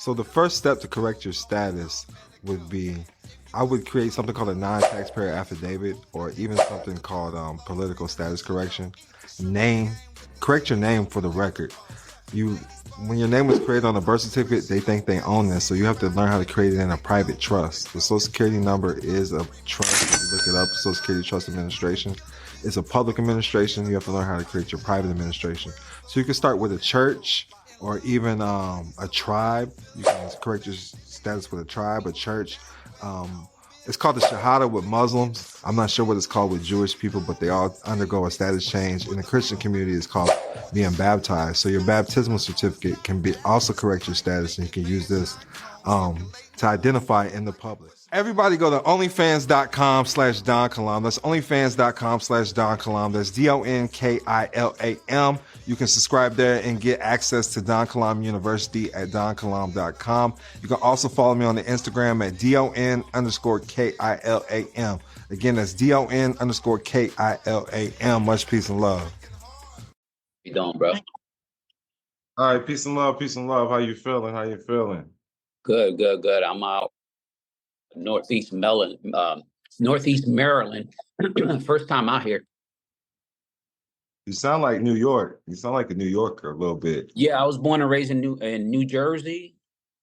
So the first step to correct your status would be, I would create something called a non-taxpayer affidavit, or even something called political status correction. Name, correct your name for the record. You, when your name was created on a birth certificate, they think they own this, so you have to learn how to create it in a private trust. The Social Security number is a trust. If you look it up, Social Security Trust Administration. It's a public administration. You have to learn how to create your private administration. So you can start with a church, or even a tribe. You can correct your status with a tribe, a church. It's called the Shahada with Muslims. I'm not sure what it's called with Jewish people, but they all undergo a status change. In the Christian community, it's called being baptized. So your baptismal certificate can be also correct your status, and you can use this to identify in the public. Everybody go to onlyfans.com/Don Kilam. That's onlyfans.com/Don Kilam. That's DonKilam. You can subscribe there and get access to Don Kilam University at donkilam.com. You can also follow me on the Instagram at DON_KILAM. Again, that's DON_KILAM. Much peace and love. You doing, bro? All right, peace and love, peace and love. How you feeling? How you feeling? Good. I'm out Northeast Maryland. First time out here. You sound like New York. You sound like a New Yorker a little bit. Yeah, I was born and raised in New Jersey.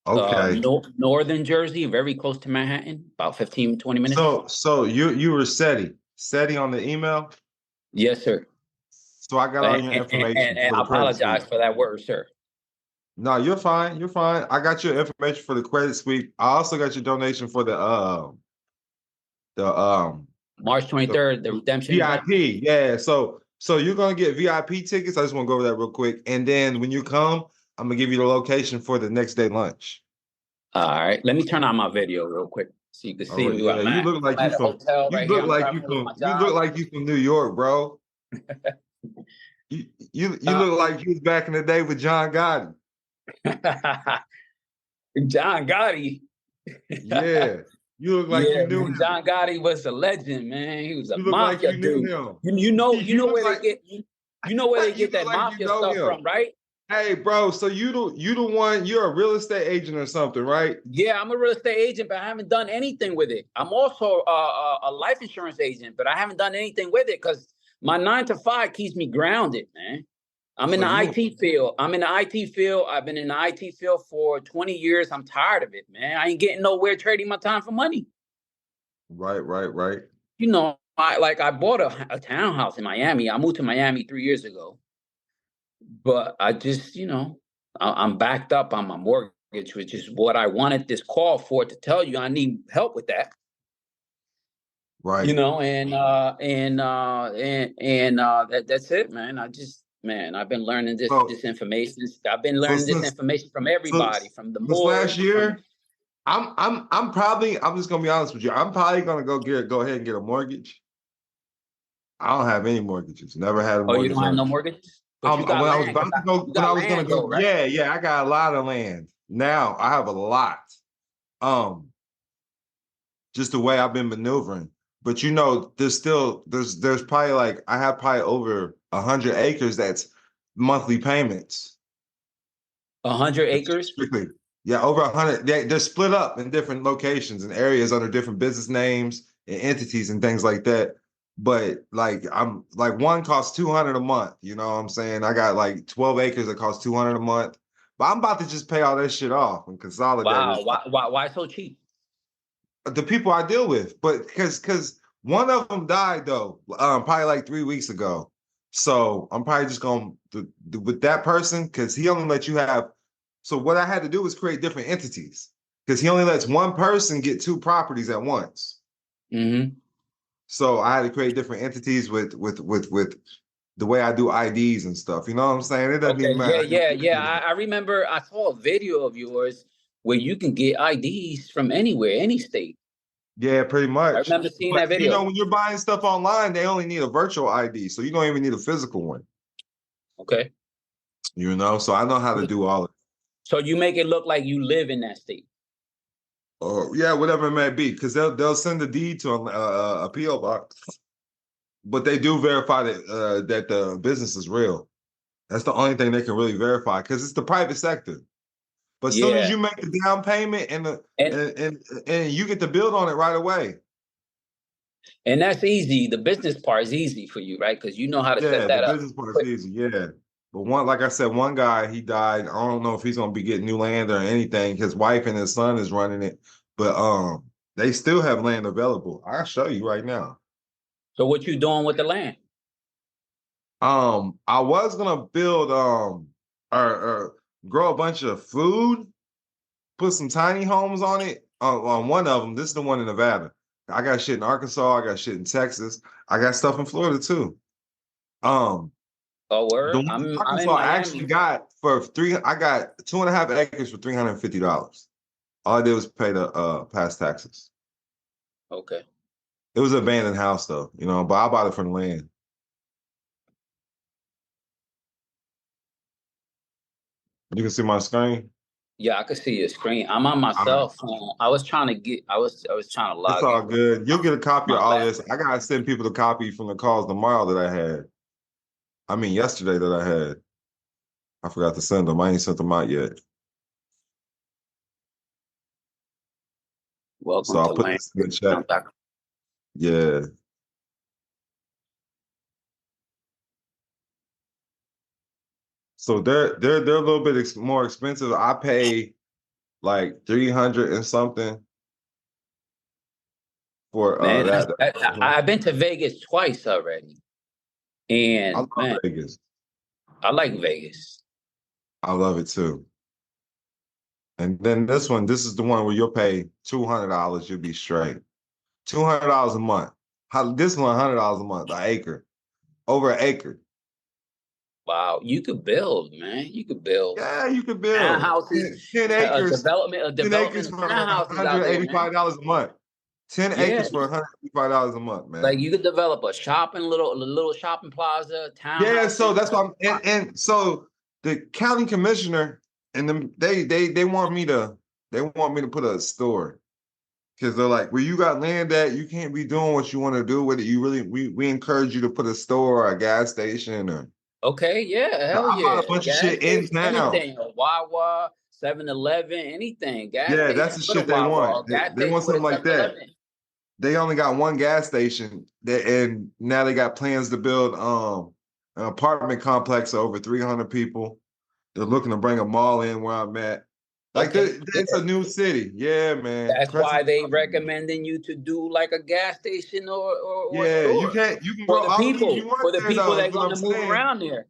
Okay. Northern Jersey, very close to Manhattan, about 15, 20 minutes. So you were SETI on the email? Yes, sir. So I got all your information. And I apologize for that word, sir. No, you're fine. You're fine. I got your information for the credit sweep. I also got your donation for the March 23rd, the redemption. VIP. Yeah. So you're gonna get VIP tickets. I just want to go over that real quick. And then when you come, I'm gonna give you the location for the next day lunch. All right. Let me turn on my video real quick so you can see who I'm at. You look like you look like you from New York, bro. You look like you was back in the day with John Gotti. John Gotti. Yeah. You look like you knew him. John Gotti was a legend, man. He was a mafia dude. You know where they get that mafia stuff from, right? Hey, bro, so you're a real estate agent or something, right? Yeah, I'm a real estate agent, but I haven't done anything with it. I'm also a life insurance agent, but I haven't done anything with it because my 9 to 5 keeps me grounded, man. I'm in the IT field. I've been in the IT field for 20 years. I'm tired of it, man. I ain't getting nowhere trading my time for money. Right. You know, I bought a townhouse in Miami. I moved to Miami 3 years ago. But I just, I'm backed up on my mortgage, which is what I wanted this call for, to tell you I need help with that. Right. That's it, man. I've been learning this information. I've been learning this information from everybody, from the this last year. I'm just gonna be honest with you. I'm probably gonna go ahead and get a mortgage. I don't have any mortgages. Never had a mortgage. Oh, you don't have no mortgages? I got a lot of land. Now I have a lot. Just the way I've been maneuvering. But there's probably I have probably over 100 acres that's monthly payments. 100 acres? Strictly. Yeah, over 100. They're split up in different locations and areas under different business names and entities and things like that. But I'm one costs $200 a month. You know what I'm saying? I got 12 acres that cost $200 a month. But I'm about to just pay all that shit off and consolidate. Wow, why so cheap? The people I deal with, but because one of them died though, probably 3 weeks ago. So I'm probably just going to with that person, because he only lets you have. So what I had to do was create different entities, because he only lets one person get 2 properties at once. Mm-hmm. So I had to create different entities with the way I do IDs and stuff. You know what I'm saying? It doesn't even matter. Yeah. I remember I saw a video of yours where you can get IDs from anywhere, any state. Yeah, pretty much. I remember seeing that video. When you're buying stuff online, they only need a virtual ID, so you don't even need a physical one. Okay. So I know how to do all of it. So you make it look like you live in that state. Oh, yeah, whatever it may be, because they'll send the deed to a PO box, but they do verify that the business is real. That's the only thing they can really verify, because it's the private sector. But as soon as Yeah. you make the down payment And and you get to build on it right away. and that's easy. The business part is easy for you, right? Because you know how to set Yeah, the that up. business part is easy. Yeah. But like I said, one guy, he died. I don't know if he's gonna be getting new land or anything. His wife and his son is running it, but they still have land available. I'll show you right now. So what you doing with the land? I was gonna build or grow a bunch of food, put some tiny homes on it. On one of them, this is the one in Nevada. I got shit in Arkansas. I got shit in Texas. I got stuff in Florida too. Um, Oh, the word. one in I'm in Arkansas I actually Miami. got for three. I got 2.5 acres for $350. All I did was pay the past taxes. Okay. It was an abandoned house though, but I bought it from the land. You can see my screen. Yeah, I could see your screen. I'm on my All right. cell phone. I was trying to It's log all in good. You'll get a copy of my all this. laptop. I gotta send people the copy from the calls tomorrow that I had. I mean, yesterday that I had. I forgot to send them. I ain't sent them out yet. So Welcome I'll to put Land. this in the chat. Yeah. So they're a little bit more expensive. I pay like 300 and something for Man, that. I've been to Vegas twice already. I And love man, Vegas. I like Vegas. I love it too. And then this is the one where you'll pay $200. You'll be straight. $200 a month. This one $100 a month, an acre, over an acre. Wow, you could build, man. You could build Yeah, you can build townhouses, 10 a acres, development, a 10 development acres of for townhouses out there, man. $185 a month. 10 Yeah, acres for $185 a month, like man. you could develop a little shopping plaza, Yeah, so townhouses. that's why and so the county commissioner and them they want me to put a store. Because they're like, where you got land at, you can't be doing what you want to do with it. You really, we encourage you to put a store or a gas station or. Okay, yeah, So hell I bought yeah. a bunch of Gas shit in station, town. anything. A Wawa, 7-Eleven, anything. Gas Yeah, station that's the with a shit they Wawa, want. a gas They station want with something a like that. 7-Eleven. They only got one gas station, and now they got plans to build an apartment complex of over 300 people. They're looking to bring a mall in where I'm at. Like, Okay, it's yeah. a new city. Yeah, man. That's why Crescent they City. recommending you to do like a gas station or a Yeah, store you can for grow the all the weed people, you want for the there, people though, that is are what going I'm to move saying. around there.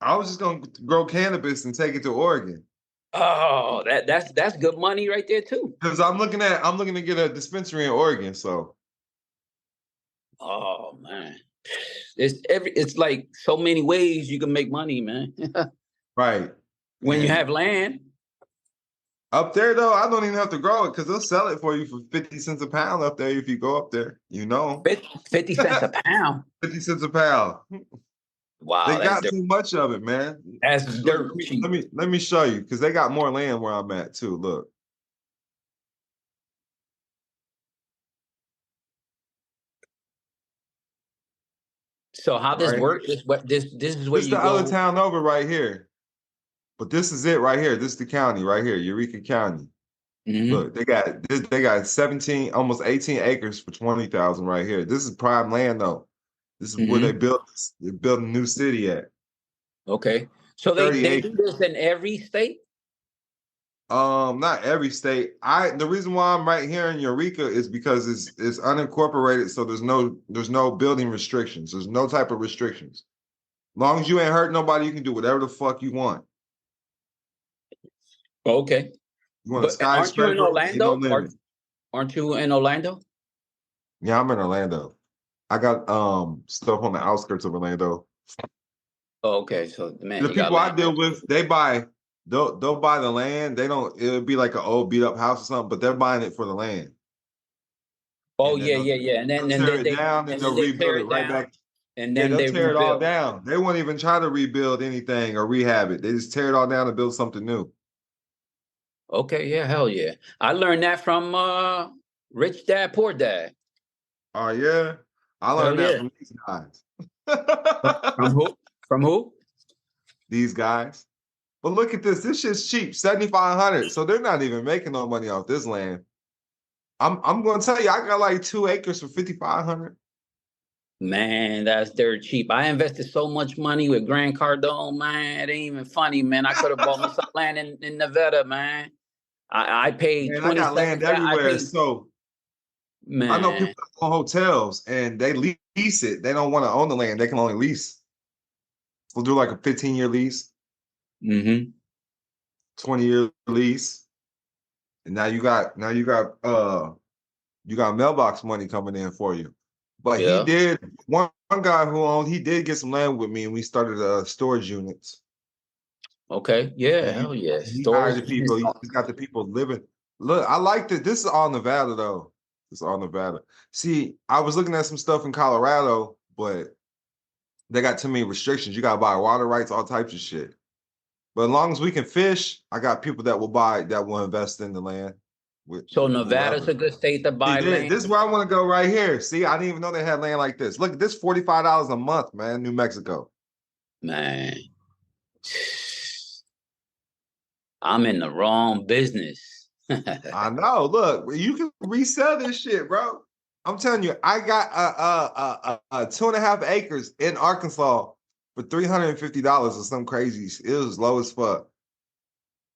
I was just gonna grow cannabis and take it to Oregon Oh, that's good money right there too. because I'm looking to get a dispensary in Oregon. So Oh man, it's like so many ways you can make money, man. right, When you and have land. up there though, I don't even have to grow it because they'll sell it for you for 50 cents a pound up there if you go up there. 50 cents a pound. 50 cents a pound. They Wow, that's got dirt. too much of it, man. That's Look, let dirt me let cheap. me let me show you because they got more land where I'm at too. Look, So how this right here. works is what this is where This is you the other go. town over right here, but this is it right here. This is the county right here, Eureka County. Hmm. Look, they got 17, almost 18 acres for 20,000 right here. This is prime land though. This is where Hmm. they're building a new city at. Okay. So they 30 they do acres. this in every state. Not every state. The reason why I'm right here in Eureka is because it's unincorporated, so there's no building restrictions. There's no type of restrictions. Long as you ain't hurt nobody, you can do whatever the fuck you want. Okay. You want a But aren't you in skyscraper? Ain't no Orlando? Or limit. aren't you in Orlando? Yeah, I'm in Orlando. I got stuff on the outskirts of Orlando. Oh, okay. So man, The you got people I land there. deal with, they'll buy the land. They don't. It'll be like an old beat up house or something, but they're buying it for the land, Oh and then yeah, they'll, yeah, yeah. And then they'll and tear then it they down and and then they'll they rebuild tear it it right down back. and Yeah, then they'll they tear it all rebuild. down. They won't even try to rebuild anything or rehab it. They just tear it all down and build something new. Okay, yeah, hell yeah. I learned that from Rich Dad Poor Dad. Oh yeah, I Hell learned that yeah. from these guys. From who? From who? These guys. But look at this. This shit's cheap, 7,500. So they're not even making no money off this land. I'm gonna tell you, I got like 2 acres for 5,500. Man, that's dirt cheap. I invested so much money with Grant Cardone, man. It ain't even funny, man. I could have bought me some land in Nevada, man. I paid Man, I got 27. land I everywhere. paid, So I know man. people that own hotels and they lease it. They don't want to own the land. They can only lease. We'll do like a 15-year lease, Mm-hmm. 20-year lease. And now you got mailbox money coming in for you. But he Yeah. did one guy he did get some land with me and we started storage units. Okay. Yeah. And Hell yeah. he hired the Storage people. units. He's got the people living. Look, I like that. This is all Nevada though. This is all Nevada. See, I was looking at some stuff in Colorado, but they got too many restrictions. You gotta buy water rights, all types of shit. But as long as we can fish, I got people that will invest in the land with So Nevada's whoever. a good state to See, buy this land. is where I want to go right here. See, I didn't even know they had land like this. Look, this $45 a month, man, New Mexico. Man, I'm in the wrong business. I know. Look, you can resell this shit, bro. I'm telling you, I got 2.5 acres in Arkansas for $350 or something crazy. It was low as fuck.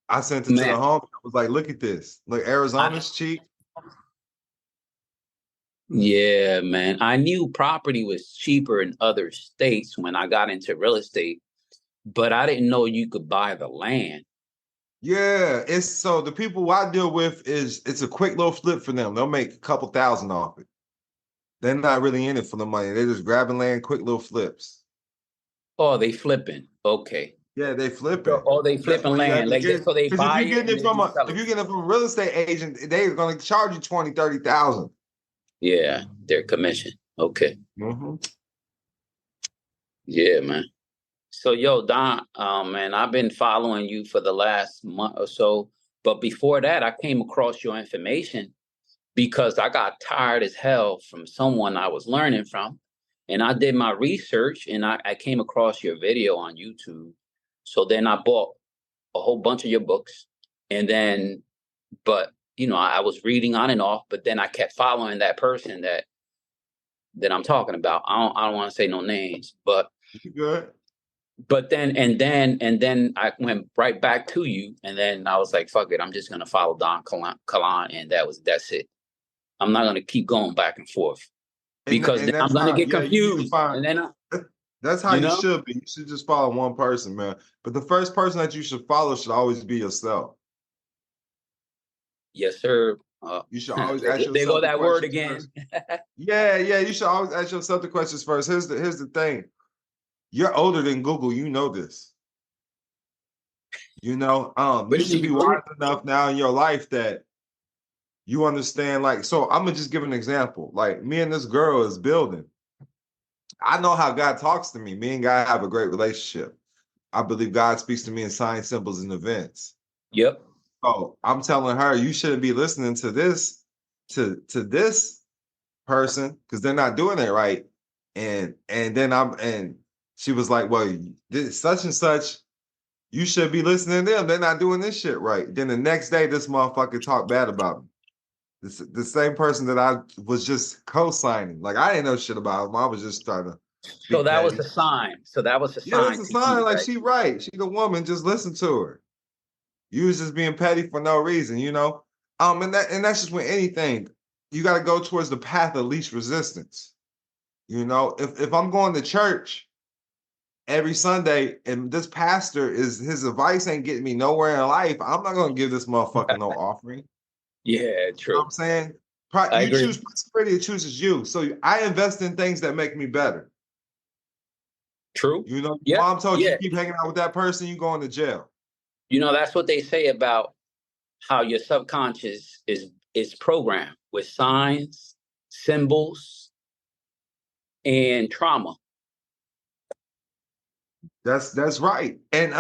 I sent it to the Man, home. I was like, look at this. Look, Arizona's cheap. yeah, man. I knew property was cheaper in other states when I got into real estate, but I didn't know you could buy the land. Yeah, it's so the people I deal with it's a quick little flip for them. They'll make a couple thousand off it. They're not really in it for the money. They're just grabbing land, quick little flips. Oh, they flipping. Okay. Yeah, they So, flipping. oh, they That's flipping why you have land. to Like get so they because if buy you it getting and it then from resell it. a real estate agent, they're gonna charge you 20, 30,000. Yeah, their commission. Okay. Mm-hmm. Yeah, man. So, yo, Don, man, I've been following you for the last month or so. But before that, I came across your information because I got tired as hell from someone I was learning from. And I did my research and I came across your video on YouTube. So then I bought a whole bunch of your books. And then, but, I was reading on and off, but then I kept following that person that I'm talking about. I don't want to say no names, but You good? then I went right back to you, and then I was like, "Fuck it, I'm just gonna follow Don Kalan," and that's it. I'm not gonna keep going back and forth because And then I'm that's gonna how get you need to confused, find and then that's how you you know, should be. You should just follow one person, man. But the first person that you should follow should always be yourself. yes, sir. You should always ask There go yourself the that word questions again. first. Yeah. You should always ask yourself the questions first. Here's the thing. You're older than Google. You know this. What You do you should be mean? wise enough now in your life that you understand. Like, so I'm gonna just give an example. Like, me and this girl is building. I know how God talks to me. Me and God have a great relationship. I believe God speaks to me in signs, symbols, and events. Yep. So I'm telling her, you shouldn't be listening to this person because they're not doing it right. And she was like, well, this such and such, you should be listening to them. They're not doing this shit right. Then the next day, this motherfucker talked bad about me. The same person that I was just co-signing. Like, I didn't know shit about him. I was just trying to be So that was petty. a sign. So that was a Yeah, that's sign a to sign. you, Like, right? she right. She the woman. Just listen to her. You was just being petty for no reason. And that's just with anything. You got to go towards the path of least resistance. If I'm going to church every Sunday and this pastor is his advice ain't getting me nowhere in life, I'm not gonna give this motherfucker no offering. Yeah, You know what true. I'm saying? I You agree. choose prosperity, it chooses you. So I invest in things that make me better. True. Your Yeah. mom told you Yeah. keep hanging out with that person, you going to jail. That's what they say about how your subconscious is programmed with signs, symbols, and trauma. That's right. And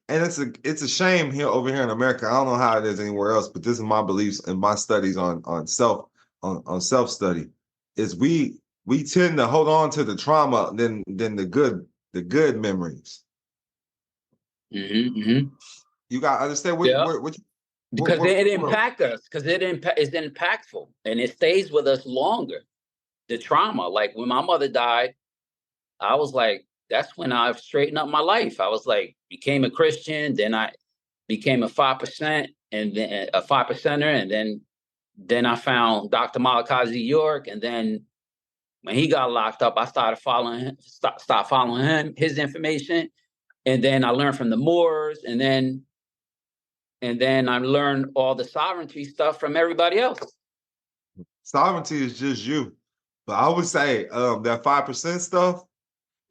it's a shame here over here in America. I don't know how it is anywhere else, but this is my beliefs and my studies on self study. Is we tend to hold on to the trauma than the good memories. You got to understand Yeah. Because what it impacts us, because it's impactful and it stays with us longer. The trauma, like when my mother died, I was like, that's when I straightened up my life. I was like, became a Christian, then I became a 5% and then a 5%er, and then I found Dr. Malachi York, and then when he got locked up, I started following him, start following him, his information, and then I learned from the Moors, and then I learned all the sovereignty stuff from everybody else. Sovereignty is just you. But I would say that 5% stuff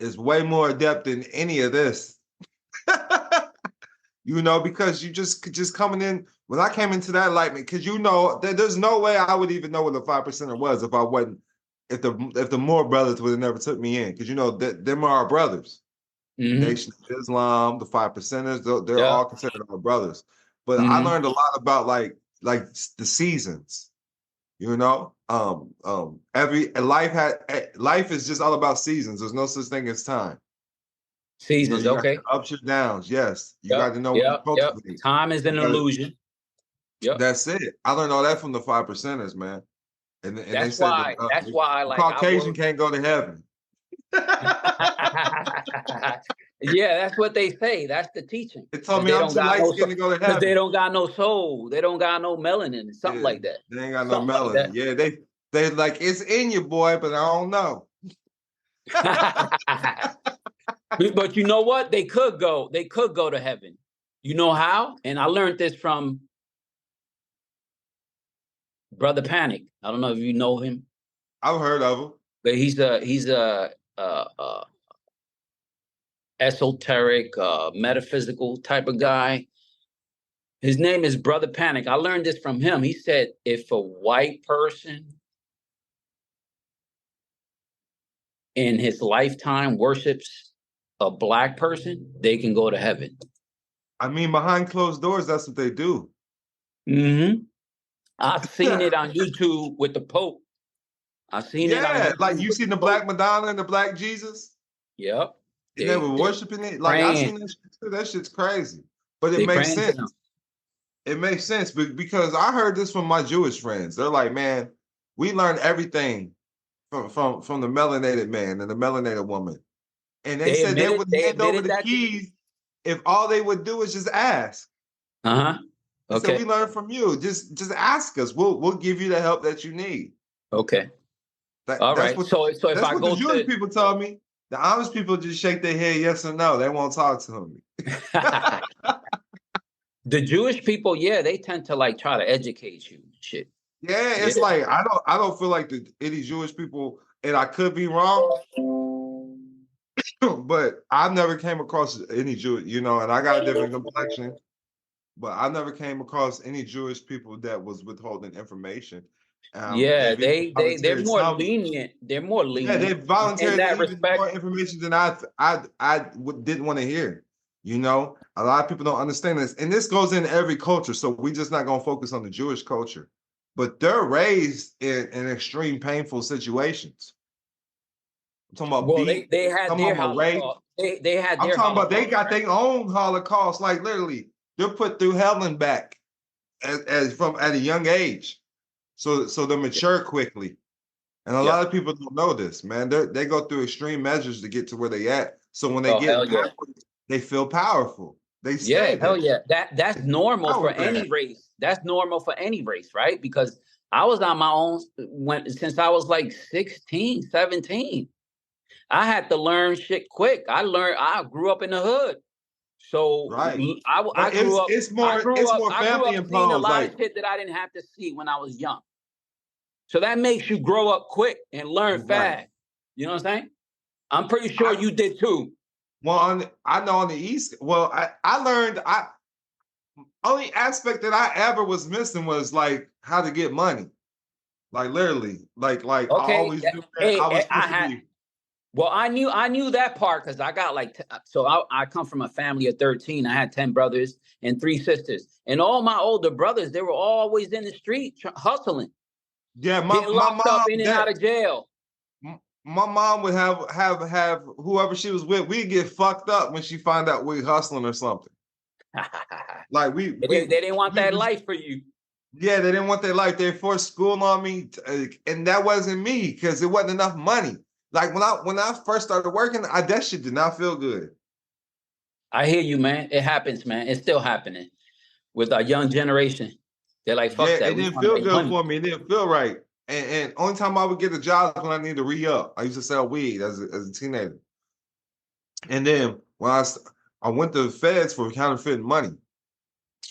is way more adept than any of this. You know, because you just coming in. When I came into that enlightenment, because you know, there's no way I would even know what the 5%er was if I wasn't, if the Moor brothers would have never took me in. Because you know, them are our brothers. Nation of Islam, the 5%ers, they're all considered our brothers. But I learned a lot about like the seasons. You know, life is just all about seasons. There's no such thing as time. Seasons, you got okay. your ups and downs. Yes, you got to know what you cultivate. Time is an illusion. Yep. That's it. I learned all that from the 5%ers, man. And they said that's why like Caucasian can't go to heaven. Yeah, that's what they say. That's the teaching. They told me I'm too light skinned to go to heaven. Because they don't got no soul. They don't got no melanin. Something like that. They ain't got no melanin. Yeah, they like, it's in you, boy, but I don't know. But you know what? They could go to heaven. You know how? And I learned this from Brother Panic. I don't know if you know him. I've heard of him. But he's a esoteric, metaphysical type of guy. His name is Brother Panic. I learned this from him. He said, if a white person in his lifetime worships a black person, they can go to heaven. I mean, behind closed doors, that's what they do. I've seen it on YouTube with the Pope. I've seen it on YouTube. Like you seen the Black Madonna and the Black Jesus? Yep. They were worshiping it. Like I seen that shit too. That shit's crazy. But it makes sense. It makes sense because I heard this from my Jewish friends. They're like, man, we learned everything from the melanated man and the melanated woman. And they said they would hand over the keys if all they would do is just ask. Okay. So we learned from you. Just ask us. We'll give you the help that you need. Okay. All right. So if I go to the Jewish people told me. The Amish people just shake their head yes or no. They won't talk to me. The Jewish people, they tend to like try to educate you. Shit. Yeah, it's like I don't feel like any Jewish people, and I could be wrong, but I never came across any Jewish, you know, and I got a different complexion, but I never came across any Jewish people that was withholding information. They're more lenient. They're more lenient. Yeah, they voluntarily leaving more information than I didn't want to hear. You know, a lot of people don't understand this, and this goes in every culture. So we're just not going to focus on the Jewish culture, but they're raised in extreme painful situations. I'm talking about they had their Holocaust. They had their. I'm talking about they got their own Holocaust. Like literally, they're put through hell and back at a young age. So they mature quickly. And a lot of people don't know this, man. They go through extreme measures to get to where they at. So when they get powerful, they feel powerful. They stay there. That's normal for any race. That's normal for any race, right? Because I was on my own since I was like 16, 17. I had to learn shit quick. I grew up in the hood. So I grew up. It's more family imposed. Seeing a lot of shit that I didn't have to see when I was young. So that makes you grow up quick and learn fast. You know what I'm saying? I'm pretty sure you did too. Well, I know on the East. Well, I learned. Only aspect that I ever was missing was like how to get money. Like literally, like I always knew that Well, I knew that part because I got I come from a family of 13. I had 10 brothers and 3 sisters, and all my older brothers, they were always in the street hustling. Yeah, getting locked up in and out of jail. my mom would have whoever she was with, we'd get fucked up when she found out we hustling or something. Like They didn't want we that was, life for you. yeah, they didn't want their life. They forced school on me, and that wasn't me because it wasn't enough money. Like when I first started working, that shit did not feel good. I hear you, man. It happens, man. It's still happening with our young generation. They're like, Yeah, fuck that. it We didn't want to feel make good money. for me. It didn't feel right. And only time I would get a job is when I need to re-up. I used to sell weed as a teenager. And then when I went to the feds for counterfeiting money,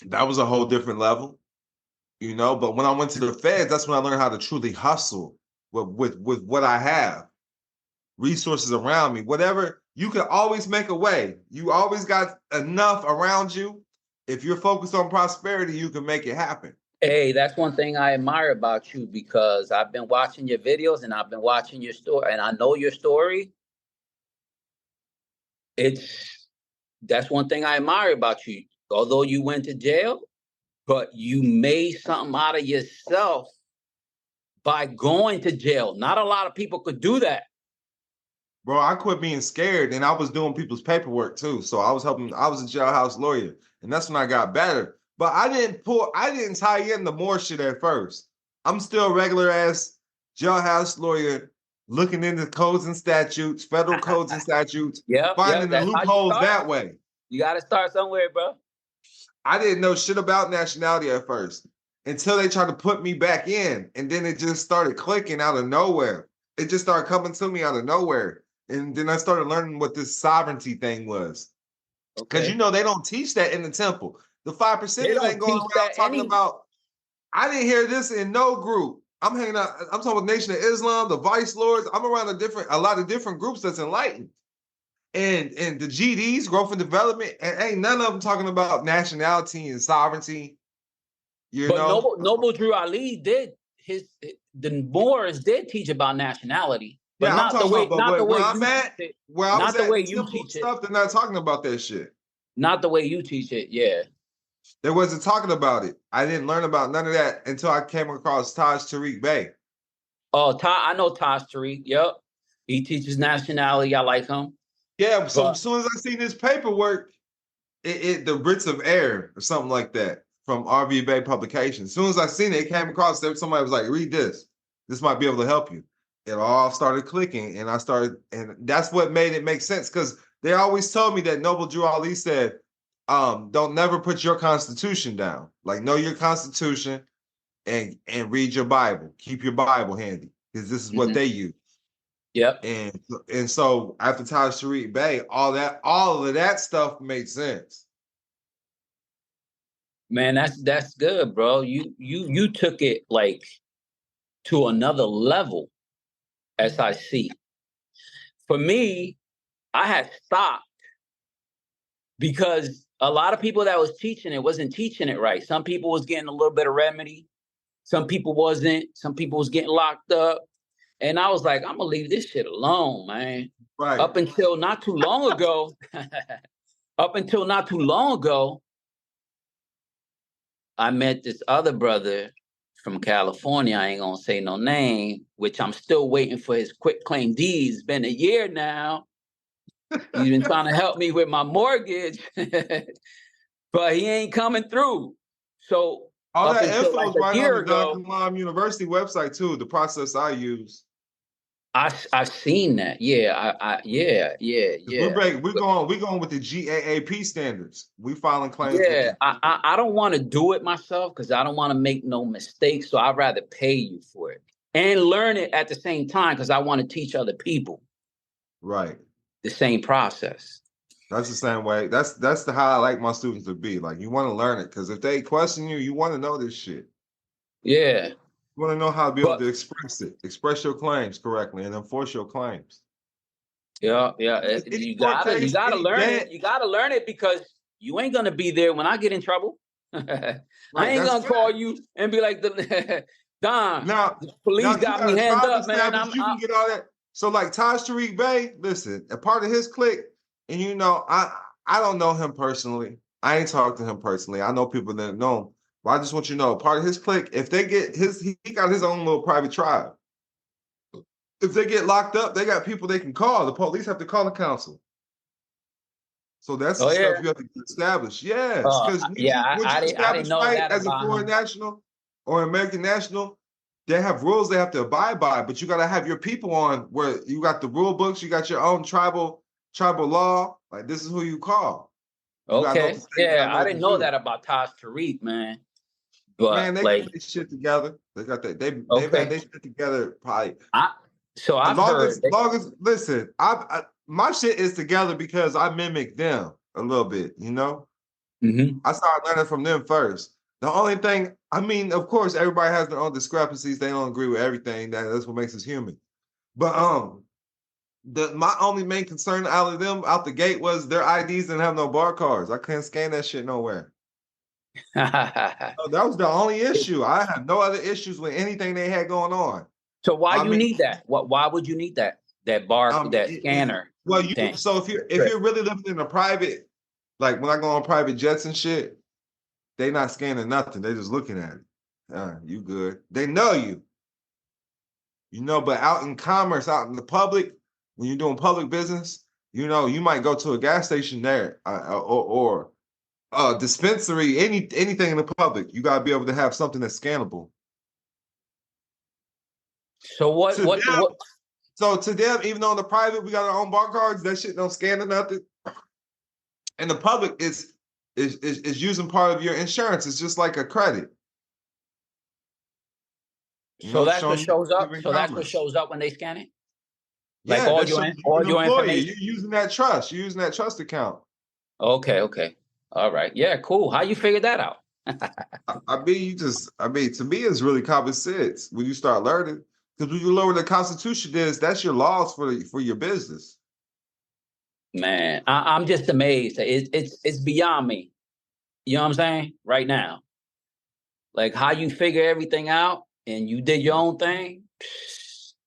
that was a whole different level, you know. But when I went to the feds, that's when I learned how to truly hustle with what I have, resources around me, whatever. You can always make a way. You always got enough around you. If you're focused on prosperity, you can make it happen. Hey, that's one thing I admire about you because I've been watching your videos and I've been watching your story and I know your story. That's one thing I admire about you. Although you went to jail, but you made something out of yourself by going to jail. Not a lot of people could do that. Bro, I quit being scared and I was doing people's paperwork too. So I was a jailhouse lawyer. And that's when I got better. But I didn't tie in the more shit at first. I'm still a regular ass jailhouse lawyer looking into codes and statutes, federal codes and statutes, Yep. finding the That's how you loopholes start. that way. You got to start somewhere, bro. I didn't know shit about nationality at first until they tried to put me back in. And then it just started clicking out of nowhere. It just started coming to me out of nowhere. And then I started learning what this sovereignty thing was. Because Okay. they don't teach that in the temple. The 5%ers They ain't don't going teach around that talking about, I didn't hear this in no group. I'm hanging out, I'm talking about Nation of Islam, the Vice Lords. I'm around a lot of different groups that's enlightened. And the GDs, growth and development, and ain't none of them talking about nationality and sovereignty. You But know? Noble Drew Ali did the Moors did teach about nationality, but Yeah, I'm talking about, but not the where way I'm you teach at, it. where I was Not the at in way the you temple teach it. stuff, they're not talking about that shit. Not the way you teach it. Yeah. They wasn't talking about it. I didn't learn about none of that until I came across Taj Tariq Bey. Oh, I know Taj Tariq. Yep. He teaches nationality. I like him. Yeah, so But as soon as I seen this paperwork, the Brits of Air or something like that from RV Bay Publications. As soon as I seen it, it came across there. Somebody was like, read this. This might be able to help you. It all started clicking, and and that's what made it make sense. Because they always told me that Noble Drew Ali said, don't never put your constitution down. Like, know your constitution and read your Bible. Keep your Bible handy. Because this is what they use. yep. And so after Taj Tariq Bey, all of that stuff made sense. Man, that's good, bro. You took it like to another level, as I see. For me, I had stopped because a lot of people that was teaching it wasn't teaching it right. Some people was getting a little bit of remedy. Some people wasn't. Some people was getting locked up. And I was like, I'm gonna leave this shit alone, man. Right. Up until not too long ago, I met this other brother from California. I ain't gonna say no name, which I'm still waiting for his quick claim deeds. It's been a year now. He's been trying to help me with my mortgage, but he ain't coming through. So All up that until info like is a right on year the Don ago, Kilam University website too. The process I use. I've seen that. Yeah, yeah. We're going with the GAAP standards. We filing claims with Yeah, the I don't want to do it myself because I don't want to make no mistakes. So I'd rather pay you for it and learn it at the same time because I want to teach other people right. the same process. That's the same way. That's the how I like my students to be. Like you want to learn it because if they question you, you want to know this shit. Yeah, You want to know how to be able but to express it, express your claims correctly, and enforce your claims. yeah, Any court you case, gotta any learn it. debt, You gotta learn it because you ain't gonna be there when I get in trouble. I right? ain't That's gonna call fact. you and be like, Don, Now, the police you got got me a hand tribe up, man. established. You can get all that. So, like Taj Tariq Bey, listen, a part of his clique, and I don't know him personally. I ain't talked to him personally. I know people that know him. But I just want you to know, part of his clique, if they get he got his own little private tribe. If they get locked up, they got people they can call. The police have to call the council. So that's Oh the yeah. stuff you have to establish. Yes, because Yeah. once you I didn't establish know right that as a about foreign him. national or American national, they have rules they have to abide by. But you got to have your people on where you got the rule books, you got your own tribal law. Like this is who you call. You got to know what to Okay. say. You got Yeah, to know I what to didn't know do. that about Taj Tariq, man. Man, But they got like, their shit together. They got that. They've had okay. their shit together probably. So As I've long heard as long as listen, my shit is together because I mimic them a little bit. You know. Mhm. I started learning from them first. The only thing, I mean, of course, everybody has their own discrepancies. They don't agree with everything. That's what makes us human. But my only main concern out of them out the gate was their IDs didn't have no barcodes. I couldn't scan that shit nowhere. So that was the only issue. I had no other issues with anything they had going on. So why I you mean, need that? Why would you need that? That scanner well, thing? so if you're really living in a private, like when I go on private jets and shit, they not scanning nothing. They just looking at it. You good. They know you. You know, but out in commerce, out in the public, when you're doing public business, you know, you might go to a gas station there or dispensary, anything in the public. You gotta be able to have something that's scannable. So To them, so to them, even though in the private we got our own bar cards, that shit don't scan or nothing. And the public is using part of your insurance. It's just like a credit. You So know, that's what showing you shows up. live in So that's what commerce. shows up when they scan it. Like Yeah, that shows all you're an your employee. information. You're using that trust. You're using that trust account. Okay. Okay. All right. Yeah. Cool. How you figured that out? I mean, to me, it's really common sense when you start learning. Because when you learn what the Constitution is, that's your laws for your business. Man, I'm just amazed. It's beyond me. You know what I'm saying? Right now, like how you figure everything out and you did your own thing.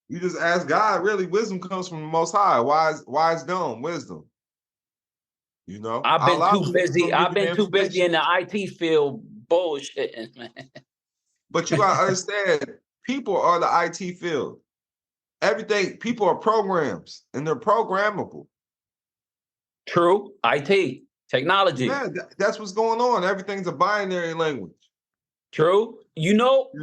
You just ask God. Really, wisdom comes from the Most High. Wise dome, wisdom. You know, I've been Allah too is busy. gonna give I've you the been too busy information. in the IT field bullshitting, man. But you gotta understand, people are the IT field. Everything people are programs, and they're programmable. True. IT, technology. Yeah, that's what's going on. Everything's a binary language. True. You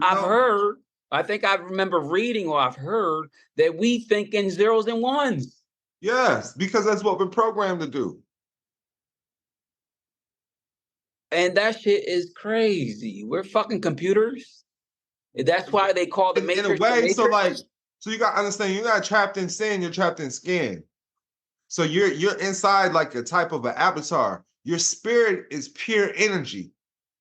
I've know? heard, I think I remember reading or I've heard that we think in zeros and ones. Yes, because that's what we're programmed to do. And that shit is crazy. We're fucking computers. That's why they call the In a Matrix the way, Matrix. so you gotta understand, you're not trapped in sin, you're trapped in skin. So you're inside like a type of an avatar. Your spirit is pure energy.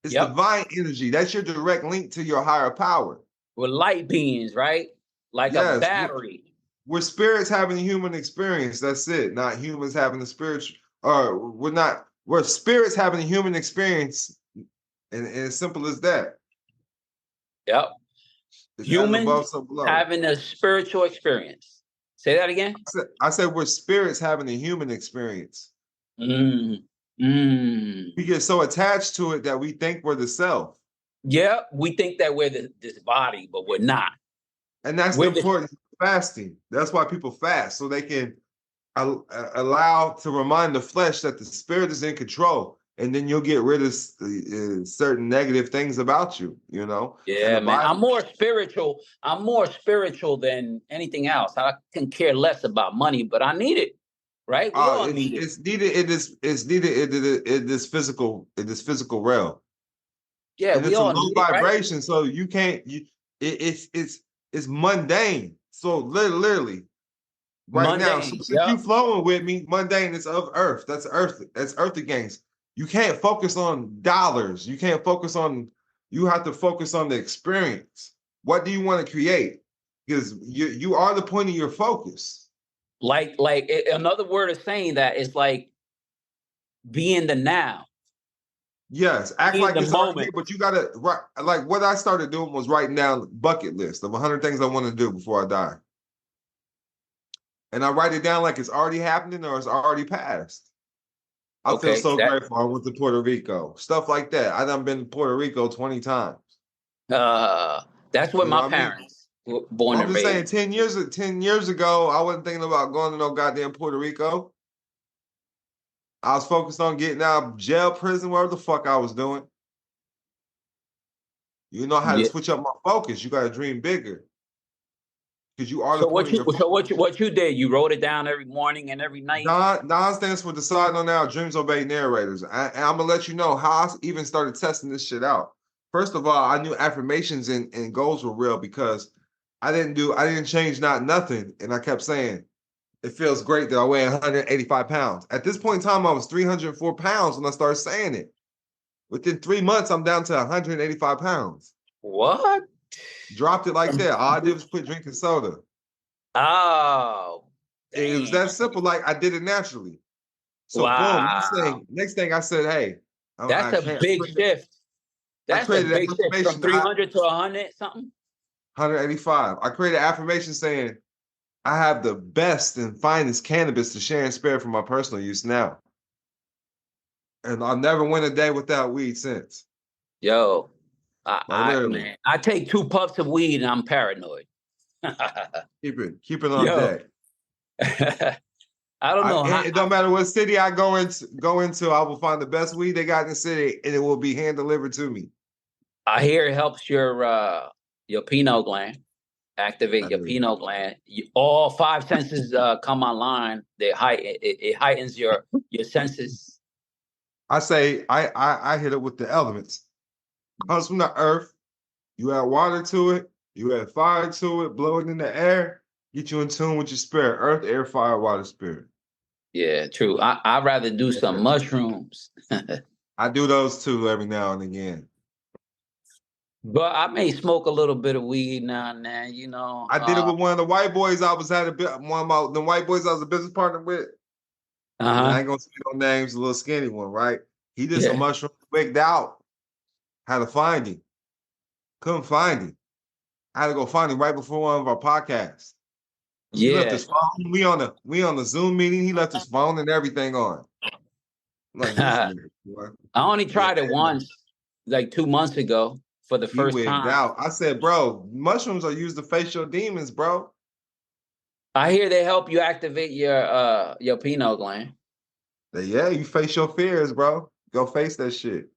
It's Yep. divine energy. That's your direct link to your higher power. We're light beings, right? Like a Yes, battery. we're spirits having a human experience. That's it. Not humans having a spiritual, or we're spirits having a human experience. And as simple as that. Yep. It's as above, Humans so below. having a spiritual experience. Say that again. I said we're spirits having a human experience. Mm. Mm. We get so attached to it that we think we're the self. Yeah, we think that we're this body, but we're not. And that's the We're the importance of fasting. That's why people fast, so they can allow to remind the flesh that the spirit is in control. And then you'll get rid of certain negative things about you, you know? And yeah, the man. Bible, I'm more spiritual than anything else. I can care less about money, but I need it. Right? We all need it. it's needed it's needed in this physical realm. Yeah, And we it's a all low need it, right? vibration, so you can't it's mundane. So literally right now. So Mundane. since Yep. you flowing with me, mundane is of earth. That's earth. That's earthly gains. You can't focus on dollars. You can't focus on. You have to focus on the experience. What do you want to create? Because you are the point of your focus. Another word of saying that is like be in the now, Yes, act be in like the it's already here, moment. but you gotta like what I started doing was writing down bucket list of 100 things I want to do before I die, and I write it down like it's already happening or it's already passed. I feel Okay, so grateful. I went to Puerto Rico. Stuff like that. I done been to Puerto Rico 20 times. that's what You know my what I mean? parents. born I'm and just saying, raised. 10 years ago, I wasn't thinking about going to no goddamn Puerto Rico. I was focused on getting out of jail, prison, whatever the fuck I was doing. You know how to Yeah. switch up my focus. You got to dream bigger because you are the So point of your focus. what you did? You wrote it down every morning and every night. Don stands for deciding on our dreams obey narrators. And I'm gonna let you know how I even started testing this shit out. First of all, I knew affirmations and goals were real because I didn't change not nothing. And I kept saying, it feels great that I weigh 185 pounds. At this point in time, I was 304 pounds when I started saying it. Within 3 months, I'm down to 185 pounds. What? Dropped it like that. All I did was quit drinking soda. Oh, It was damn. that simple. Like I did it naturally. So boom. Wow. Next thing I said, hey, That's I a can't. big shift. I That's a created an big shift from affirmation. 300 to 100 something. 185. I created an affirmation saying, I have the best and finest cannabis to share and spare for my personal use now. And I'll never went a day without weed since. Yo, Like literally. man, I take 2 puffs of weed and I'm paranoid. Keep it on Yo, deck. I don't know how. It don't matter what city I go into, I will find the best weed they got in the city, and it will be hand delivered to me. I hear it helps your pineal gland, activate your pineal gland. All 5 senses come online. It heightens your senses. I say I hit it with the elements. Comes from the earth. You add water to it. You add fire to it. Blow it in the air. Get you in tune with your spirit. Earth, air, fire, water, spirit. Yeah, true. I'd rather do some mushrooms. I do those too every now and again. But I may smoke a little bit of weed now and then, you know. I did it with one of the white boys I was had a bit one of the white boys I was a business partner with. And I Uh-huh. ain't gonna say no names, a little skinny one, right? He did some Yeah. mushrooms, wigged out. Had to find him. Couldn't find him. I had to go find him right before one of our podcasts. He left Yeah. his phone. We on the Zoom meeting. He left his phone and everything on. I'm like this I nigga, boy. only Yeah, tried it once, like 2 months ago for the he first wigged time. out. I said, bro, mushrooms are used to face your demons, bro. I hear they help you activate your pineal gland. Yeah, you face your fears, bro. Go face that shit.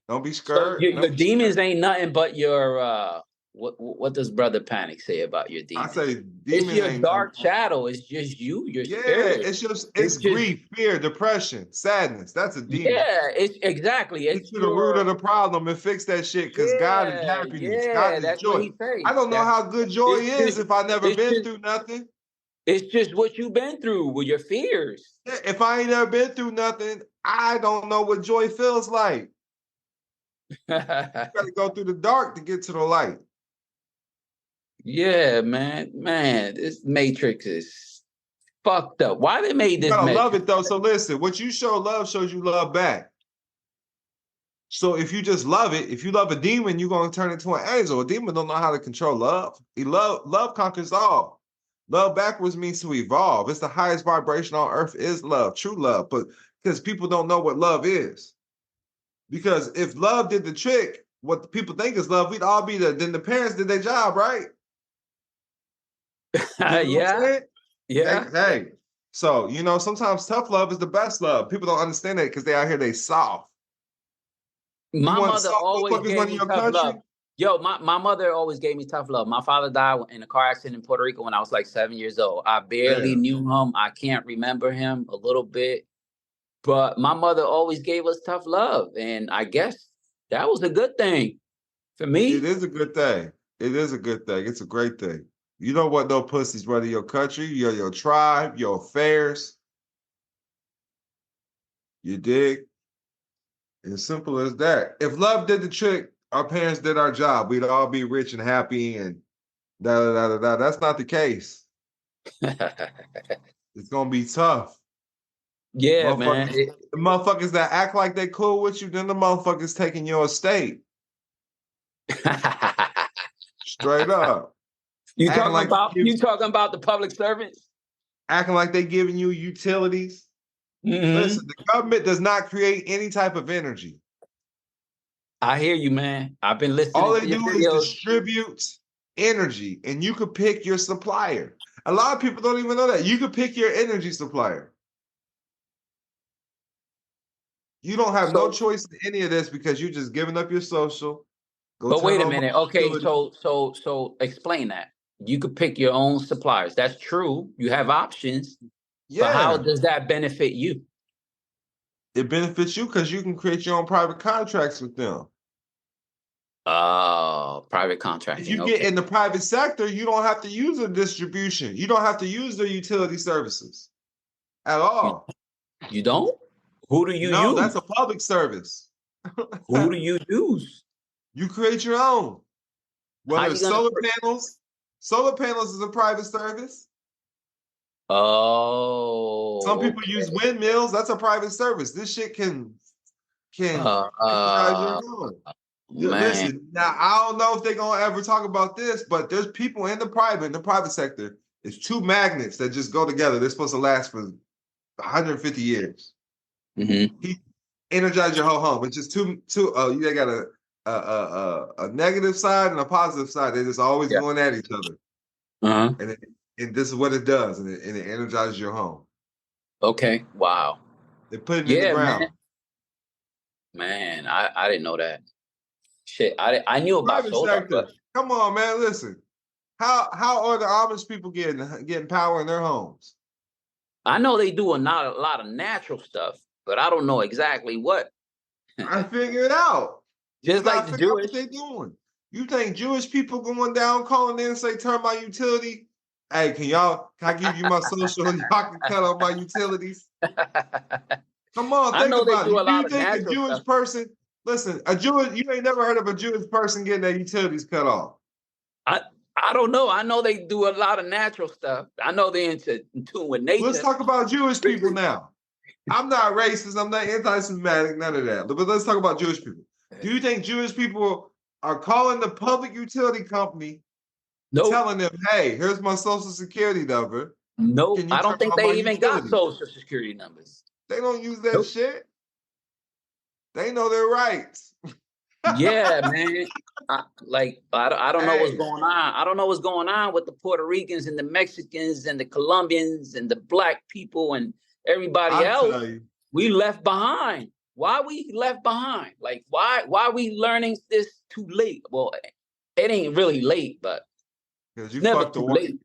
Don't be So scared. your Don't be scared. demons ain't nothing but your what does Brother Panic say about your I demons? say It's demons your ain't nothing. dark shadow. It's just you, your Yeah, spirit. it's It's just grief, fear, depression, sadness. That's a demon. yeah, it's exactly. Get It's to the root of your the problem and fix that shit because God is yeah, happiness. God yeah. is That's what joy. he say. I don't know how good joy It's is just if I never it's been just through nothing. it's just what you've been through with your fears. If I ain't never been through nothing, I don't know what joy feels like. You gotta go through the dark to get to the light. Yeah, man, this Matrix is fucked up. Why they made You this gotta love Matrix? it though. So listen, what you show love shows you love back. So if you just love it, if you love a demon, you're gonna turn into an angel. A demon don't know how to control love. Love conquers all. Love backwards means to evolve. It's the highest vibration on earth is love, true love. But because people don't know what love is. Because if love did the trick, what the people think is love, we'd all be there. Then the parents did their job, right? You know what I'm Yeah, saying? yeah. Hey. So, sometimes tough love is the best love. People don't understand that because they out here, they soft. You My want mother soft always motherfuckers gave running me your tough love. country? Yo, my mother always gave me tough love. My father died in a car accident in Puerto Rico when I was like 7 years old. I barely Damn. knew him. I can't remember him a little bit. But my mother always gave us tough love. And I guess that was a good thing for It me. is a good thing. It is a good thing. It's a great thing. You know what? No pussies running your country, your tribe, your affairs. You dig? As simple as that. If love did the trick, our parents did our job. We'd all be rich and happy and da da da da da. That's not the case. It's gonna be tough. Yeah, man. Motherfuckers, the motherfuckers that act like they cool with you, then the motherfuckers taking your estate. Straight up. you Acting talking like about you talking about the public servants? they giving you utilities. Mm-hmm. Listen, the government does not create any type of energy. I hear you, man. I've been All listening they to your do is videos. distribute energy, and you could pick your supplier. A lot of people don't even know that. You could pick your energy supplier. You don't have no So, choice in any of this because you're just giving up your social. Go but turn wait a on my minute. Okay, utility. so explain that. You could pick your own suppliers. That's true. You have options, but how Yeah, does that benefit you? it benefits you because you can create your own private contracts with them. Oh, private If contracting. you get Okay. in the private sector, you don't have to use a distribution. You don't have to use their utility services at You all. you don't? Who do you No, that's use? a public service. Who do you use? You create your own. How Whether you it's gonna? solar panels is a private service. Some Oh, people use okay. windmills. That's a private service. This shit can Uh, energize your uh, home. man, Listen, now I don't know if they're gonna ever talk about this, but there's people in the private sector. It's two magnets that just go together. They're supposed to last for 150 years. hmm He energize your whole home. It's just two. You got a negative side and a positive side. They're just always yeah. going at each other, Uh-huh. and this is what it does, and it energizes your home. Okay. Wow. They put it in the Yeah, man. ground. Man, I didn't know that. Shit, I knew about Private solar, but sector. Come on, man. Listen. How are the Amish people getting power in their homes? I know they do a lot of natural stuff, but I don't know exactly what. I figure it out. We Just like gotta the figure out what Jewish. they're doing. You think Jewish people going down calling in and say, turn my utility? Hey, can I give you my social and y'all can cut off my utilities? Come on, I think know they about do it. a Do lot you of think a natural Jewish stuff. person, listen, you ain't never heard of a Jewish person getting their utilities cut off. I I don't know. I know they do a lot of natural stuff. I know they're in tune with Let's nature. talk about Jewish people now. I'm not racist. I'm not anti-Semitic. None of that. But let's talk about Jewish people. Do you think Jewish people are calling the public utility company, Nope. telling them, "Hey, here's my social security number. Nope. Can you I turn don't think on my they even got utilities?" social security numbers. They don't use that Nope. shit. They know their rights. Yeah, man. I don't know what's Hey, going on. I don't know what's going on with the Puerto Ricans and the Mexicans and the Colombians and the black people and everybody I else. tell you, We left behind. Why we left behind? Like why we learning this too late? Well, it ain't really late, but because it's you never fucked the too white, late.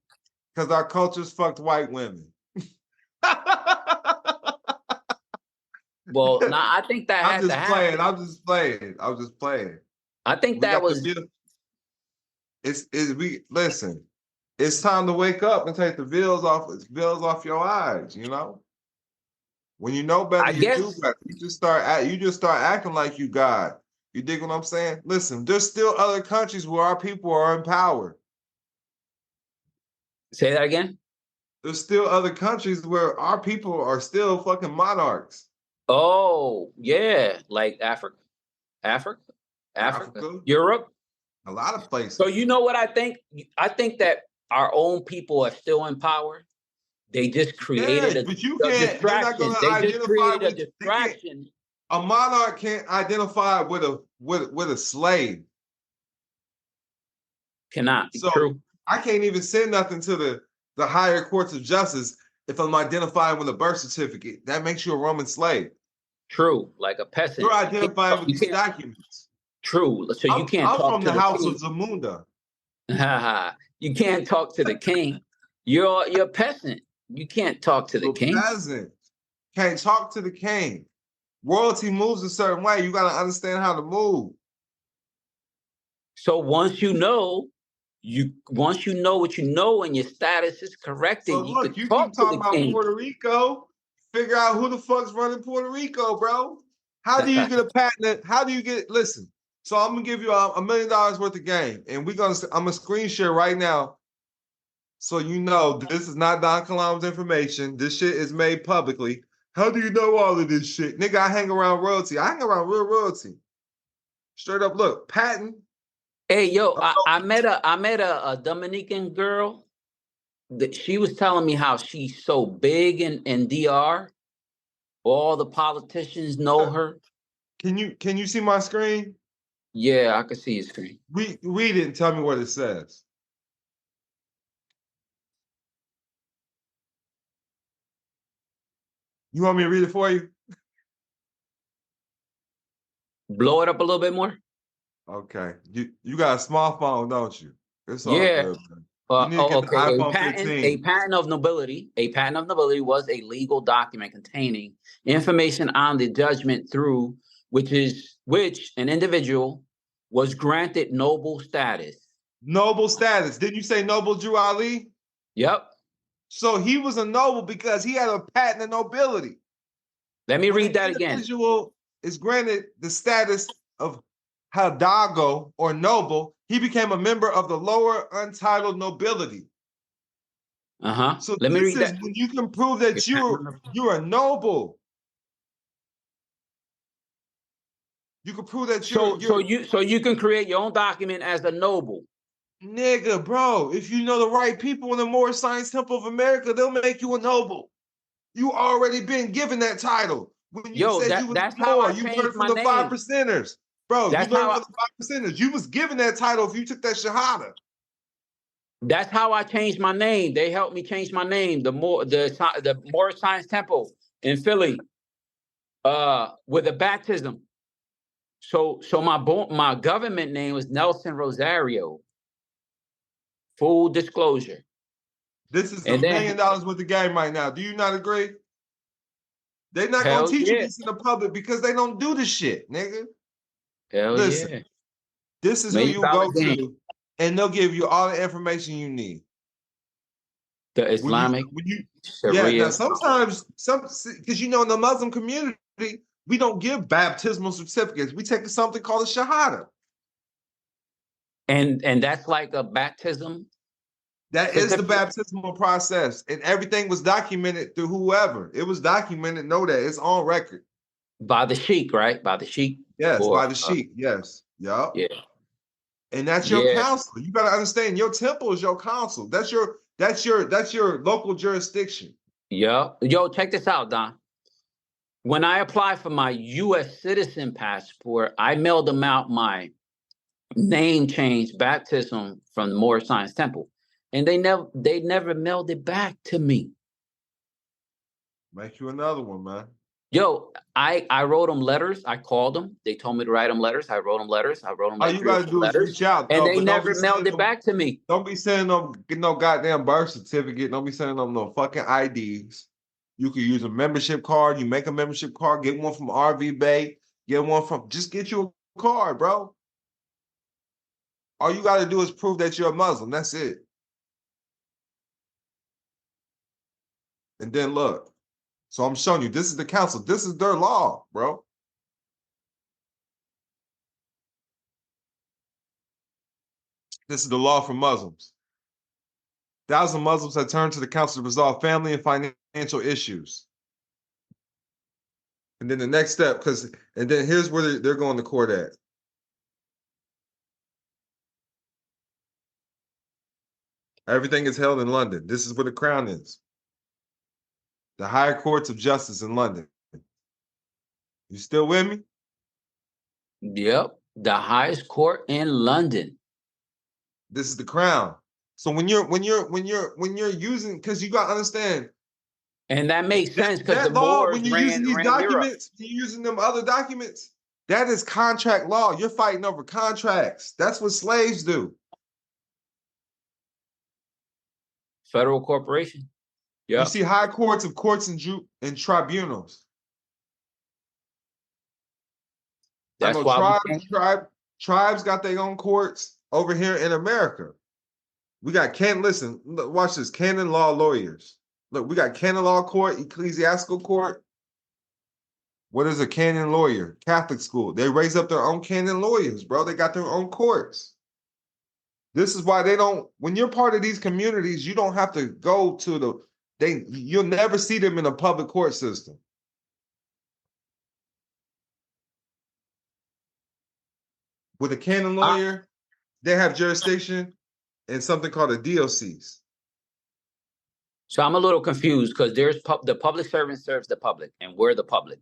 because our culture's fucked white women. Well, nah, I think that I'm had to just playing. happen. I'm just playing. I'm just playing. I think We that got the was bill. It's we listen. It's time to wake up and take the bills off your eyes. You know, when you know better, I you do guess better. You just start acting like you God. You dig what I'm saying? Listen, there's still other countries where our people are in power. say that again. There's still other countries where our people are still fucking monarchs. Oh, yeah, like Africa, Africa, Africa, Europe. a lot of So places. you know what I think? I think that our own people are still in power. They just Yeah, created but you a can't. They're not going distraction. to They just identify created a with. They can't. distraction. A monarch can't identify with a slave. Cannot be So true. I can't even send nothing to the higher courts of justice if I'm identifying with a birth certificate. That makes you a Roman slave. True, like a You're peasant. identifying with You these can't. documents. True. So you can't I'm talk from to the the house of king. Zamunda. You can't talk to the king. You're a peasant. You can't talk to the You're a king. peasant. Can't talk to the king. Royalty moves a certain way. You got to understand how to move. So once you know what you know and your status is So corrected, you look, could you talk keep to talking the about king. Puerto Rico. Figure out who the fuck's running Puerto Rico, bro. How do you get a patent? How do you get? Listen. So I'm gonna give you $1 million worth of game, and I'm gonna screen share right now, so you know this is not Don Kalam's information. This shit is made publicly. How do you know all of this shit, nigga? I hang around royalty. I hang around real royalty. Straight up, look, patent. Hey, yo, I met a Dominican girl that she was telling me how she's so big in DR. All the politicians know her. Can you see my screen? Yeah, I can see your screen. Read it and tell me what it says. You want me to read it for you? Blow it up a little bit more. Okay. You got a small phone, don't you? It's all Yeah. good, man. You need to get the Okay. iPhone A 15. patent of nobility. A patent of nobility was a legal document containing information on the judgment through which an individual was granted noble status. Noble status. Didn't you say Noble Drew Ali? Yep. So he was a noble because he had a patent of nobility. Let me When read an that again. individual is granted the status of Hidalgo or noble, he became a member of the lower untitled nobility. So Let me this read is that. when you can prove that you're a noble. You can prove that you're So you can create your own document as a noble. nigga, bro. If you know the right people in the Moorish Science Temple of America, they'll make you a noble. You already been given that title. When you said you was That's how Moor, I you changed learned from my the five name. percenters. Bro, you That's learned how from the five percenters. You was given that title if you took that Shahada. That's how I changed my name. They helped me change my name. The Moorish Science Temple in Philly, with a baptism. So my government name was Nelson Rosario. Full disclosure. This is And $1 then million worth of game right now. Do you not agree? They're not gonna hell teach you yeah, this in the public because they don't do this shit, nigga. hell Listen, yeah. this is who $1 million you go game. to, and they'll give you all the information you need. The Islamic Yeah. Now Sharia. sometimes because you know in the Muslim community we don't give baptismal certificates. We take something called a shahada. And that's like a baptism That is the certificate baptismal process, and everything was documented through whoever. It was documented. Know that it's on record. by the sheikh, right? By the sheikh. Yes, Or by the sheikh. Yes. Yup. yeah, And that's your yeah, council. You gotta understand your temple is your council. That's your local jurisdiction. yeah. Yo, check this out, Don. When I applied for my U.S. citizen passport, I mailed them out my name change baptism from the Moorish Science Temple, and they never mailed it back to me. Make you another one, man. Yo, I wrote them letters. I called them. They told me to write them letters. I wrote them letters. I wrote them All like you 3 or gotta 4 do is letters, reach out and though, they but don't be never mailed sending it them. back to me. Don't be sending them no goddamn birth certificate. Don't be sending them no fucking IDs. You can use a membership card. You make a membership card. Get one from RV Bay. Get one from. Just get you a card, bro. All you gotta do is prove that you're a Muslim. That's it. And then look. So I'm showing you. This is the council. This is their law, bro. This is the law for Muslims. Thousands of Muslims have turned to the council to resolve family and financial issues. And then the next step, and then here's where they're going to court at. Everything is held in London. This is where the crown is. The higher courts of justice in London. You still with me? Yep, the highest court in London, This is the crown. So when you're using, because you gotta understand and that makes sense because the that law, Moors when you're using these ran Europe. documents, you're using them other documents, that is contract law. You're fighting over contracts. That's what slaves do. Federal corporation. You Yep. see high courts of courts and tribunals. I That's know why we tribes got their own courts over here in America. We got listen, look, watch this, canon law lawyers. Look, we got canon law court, ecclesiastical court. What is a canon lawyer? Catholic school. They raise up their own canon lawyers, bro. They got their own courts. This is why they don't, when you're part of these communities, you don't have to go to you'll never see them in a public court system. With a canon lawyer, they have jurisdiction in something called a DOCs. So I'm a little confused because the public servant serves the public, and we're the public.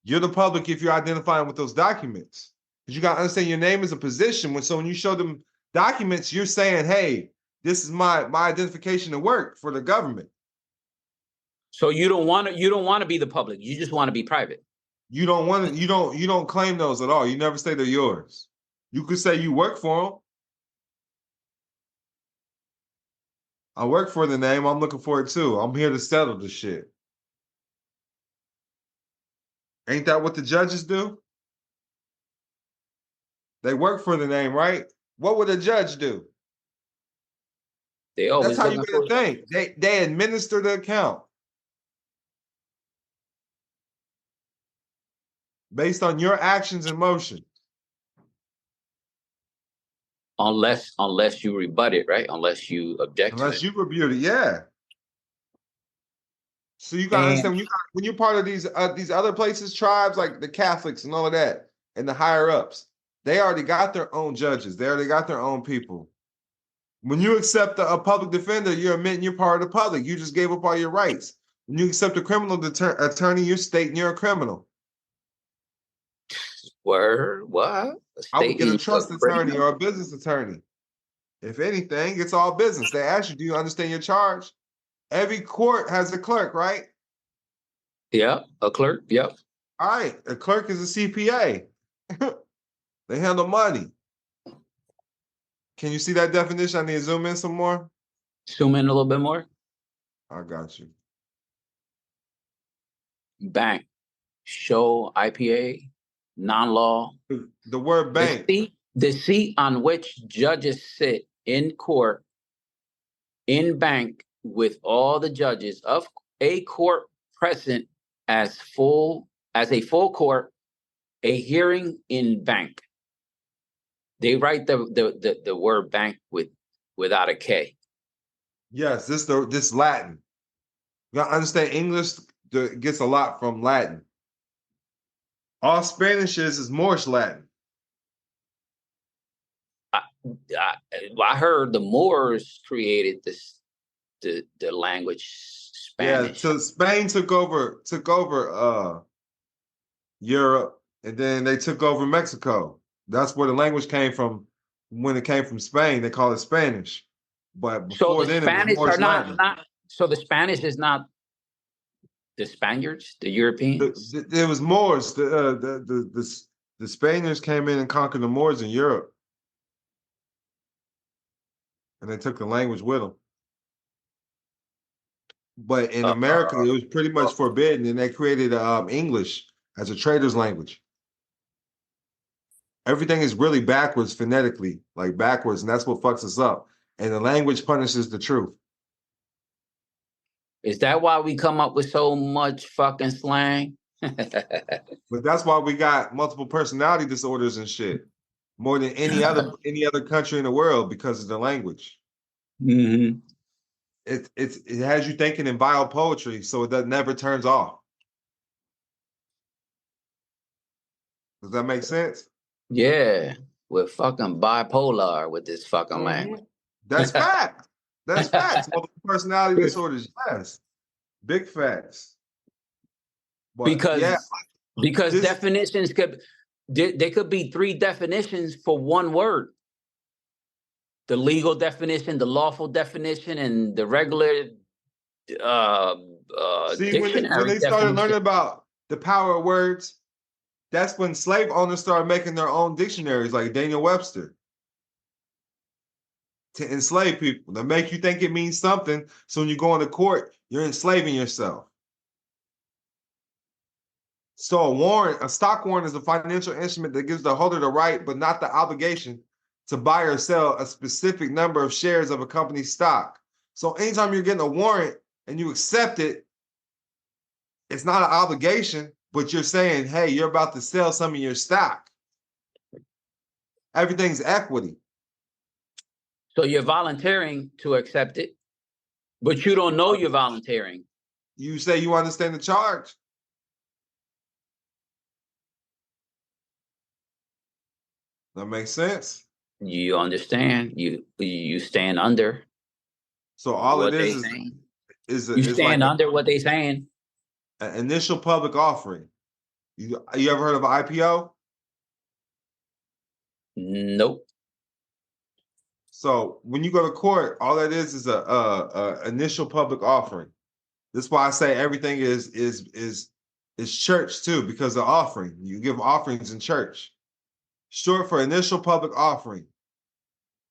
You're the public if you're identifying with those documents. Because you got to understand your name is a position. When you show them documents, you're saying, hey, this is my identification to work for the government. So you don't want to be the public. You just want to be private. You don't claim those at all. You never say they're yours. You could say you work for them. I work for the name. I'm looking for it too. I'm here to settle the shit. Ain't that what the judges do? They work for the name, right? What would a judge do? They That's always how you looking gotta for. think. They administer the account based on your actions and motions. Unless you rebut it, right? Unless you object to Unless it. you reviewed it, yeah. So you gotta And understand when you're part of these other places, tribes like the Catholics and all of that, and the higher ups, they already got their own judges. They already got their own people. When you accept a public defender, you're admitting you're part of the public. You just gave up all your rights. When you accept a criminal attorney, you're stating you're a criminal. word, what? I would get a Stating trust attorney or a business attorney. If anything, it's all business. They ask you, do you understand your charge? Every court has a clerk, right? Yeah, a clerk. Yep. All right, a clerk is a CPA. They handle money. Can you see that definition? I need to zoom in some more. Zoom in a little bit more. I got you. Bank, show IPA, non-law. The word bank. The seat on which judges sit in court, in bank, with all the judges of a court present as a full court, a hearing in bank. They write the word bank without a K. Yes, this Latin. You gotta understand English gets a lot from Latin. All Spanish is Moorish Latin. I heard the Moors created the language Spanish. Yeah, so Spain took over Europe, and then they took over Mexico. That's where the language came from. When it came from Spain, they call it Spanish. But So before the then, it was Spanish Moorish are Latin. not. So the Spanish is not the Spaniards, the Europeans. It was Moors. The Spaniards came in and conquered the Moors in Europe, and they took the language with them. But in America, it was pretty much forbidden, and they created English as a trader's language. Everything is really backwards phonetically, like backwards, and that's what fucks us up. And the language punishes the truth. Is that why we come up with so much fucking slang? But that's why we got multiple personality disorders and shit more than any other country in the world because of the language. Mm-hmm. It has you thinking in vile poetry, so it never turns off. Does that make sense? Yeah, we're fucking bipolar with this fucking language. That's fact. That's facts. Multiple personality disorders, yes, big facts. But because definitions there could be three definitions for one word: the legal definition, the lawful definition, and the regular see, dictionary when they started definition. learning about the power of words, that's when slave owners started making their own dictionaries, like Daniel Webster, to enslave people, to make you think it means something. So when you go into court, you're enslaving yourself. So a stock warrant is a financial instrument that gives the holder the right, but not the obligation, to buy or sell a specific number of shares of a company's stock. So anytime you're getting a warrant and you accept it, it's not an obligation, but you're saying, hey, you're about to sell some of your stock. Everything's equity. So you're volunteering to accept it, but you don't know you're volunteering. You say you understand the charge. That makes sense. You understand. You stand under. So all it is you stand like under what they're saying. An initial public offering. You ever heard of an IPO? Nope. So when you go to court, all that is a initial public offering. That's why I say everything is church too, because the offering. You give offerings in church. Short for initial public offering.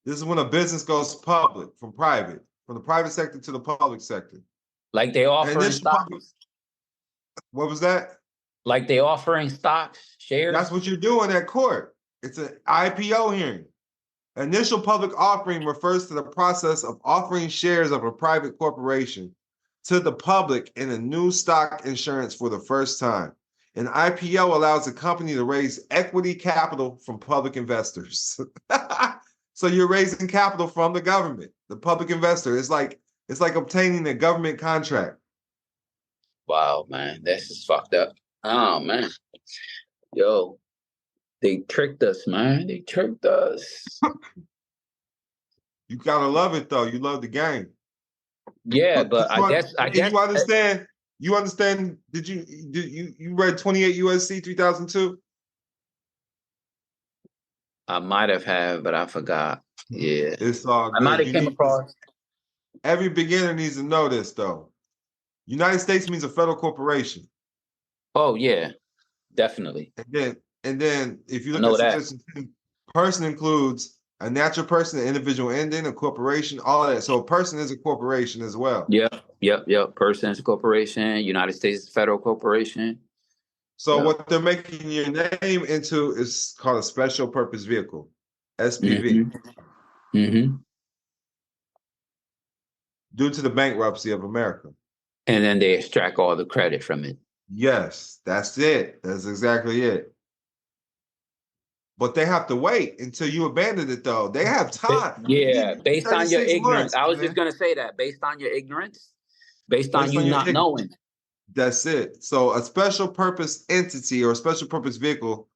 This is when a business goes public from private, from the private sector to the public sector. Like they offering Initial public, stocks. what was that? Like they offering stocks, shares. That's what you're doing at court. It's an IPO hearing. Initial public offering refers to the process of offering shares of a private corporation to the public in a new stock insurance for the first time. An IPO allows a company to raise equity capital from public investors. So you're raising capital from the government, the public investor. It's like obtaining a government contract. Wow, man, this is fucked up. Oh man, yo, they tricked us, man. They tricked us. You gotta love it though. You love the game. Yeah, but I guess you understand. You understand? Did you read 28 USC 3002? I might have had, but I forgot. Yeah, It's all I might good. have You came need this. across. Every beginner needs to know this though. United States means a federal corporation. Oh yeah, definitely. And then if you I look at know that. subsection 2, person includes a natural person, an individual ending, a corporation, all of that. So a person is a corporation as well. Yep. Person's a corporation. United States federal corporation. So Yep. what they're making your name into is called a special purpose vehicle, SPV, Mm-hmm. due to the bankruptcy of America. And then they extract all the credit from it. Yes, that's it. That's exactly it. But they have to wait until you abandon it, though. They have time. Yeah, based on your 36 ignorance. months, I was man. just gonna say that. Based on your ignorance, based on Based you on your not ignorance. knowing. That's it. So a special purpose entity or a special purpose vehicle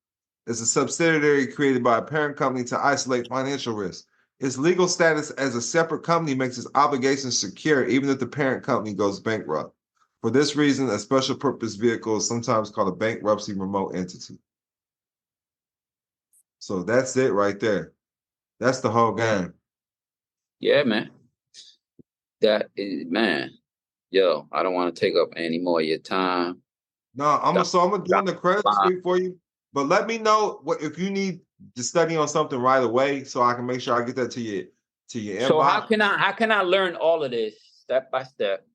is a subsidiary created by a parent company to isolate financial risk. Its legal status as a separate company makes its obligations secure even if the parent company goes bankrupt. For this reason, a special purpose vehicle is sometimes called a bankruptcy remote entity. So that's it right there. That's the whole game. Yeah, man. That is, man. Yo, I don't want to take up any more of your time. No, I'm doing the credit sweep for you. But let me know what if you need to study on something right away so I can make sure I get that to your So inbox. how can I learn all of this step by step?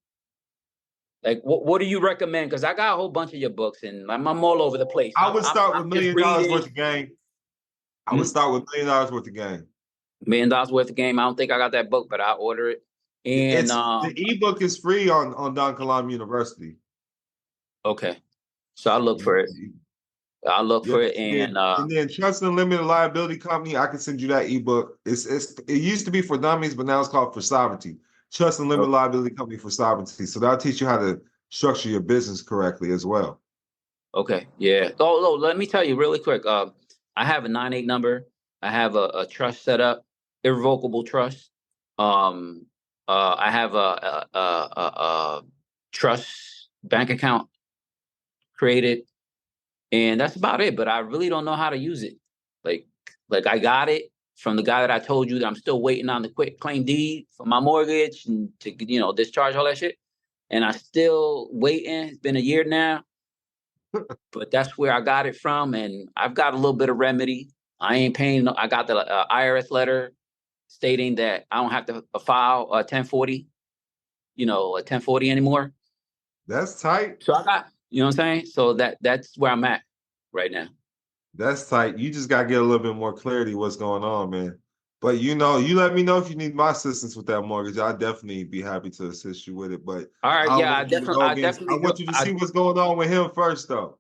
Like what do you recommend? Because I got a whole bunch of your books and I'm all over the place. I would start I'm with $1 just million reading. worth of game. I would start with $1 million worth of game. $1 million worth of game. I don't think I got that book, but I'll order it. And It's the ebook is free on Don Kilam University. okay. So I'll look for it. I'll look for it. And then Trust and Limited Liability Company, I can send you that ebook. It used to be for dummies, but now it's called For Sovereignty. Trust and Limited Liability Company for Sovereignty. So that'll teach you how to structure your business correctly as well. Okay. Yeah. Oh, let me tell you really quick. I have a 98 number. I have a trust set up, irrevocable trust. I have a trust bank account created, and that's about it. But I really don't know how to use it. Like I got it from the guy that I told you that I'm still waiting on the quick claim deed for my mortgage and to discharge all that shit. And I still waiting. It's been a year now. But that's where I got it from, and I've got a little bit of remedy. I ain't paying. I got the IRS letter stating that I don't have to file a 1040, a 1040 anymore. That's tight. So I got, you know what I'm saying? So that's where I'm at right now. That's tight. You just got to get a little bit more clarity what's going on, man. But you let me know if you need my assistance with that mortgage. I'd definitely be happy to assist you with it. But All right, yeah, I definitely want you to see what's going on with him first, though.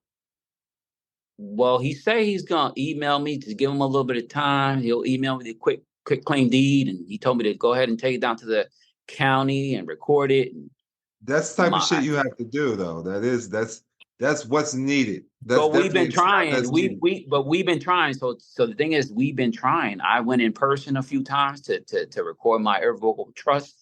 Well, he say he's gonna email me to give him a little bit of time. He'll email me the quick claim deed, and he told me to go ahead and take it down to the county and record it. That's the type of shit you have to do, though. That's what's needed. But we've been trying. We've been trying. So the thing is, we've been trying. I went in person a few times to record my irrevocable trust.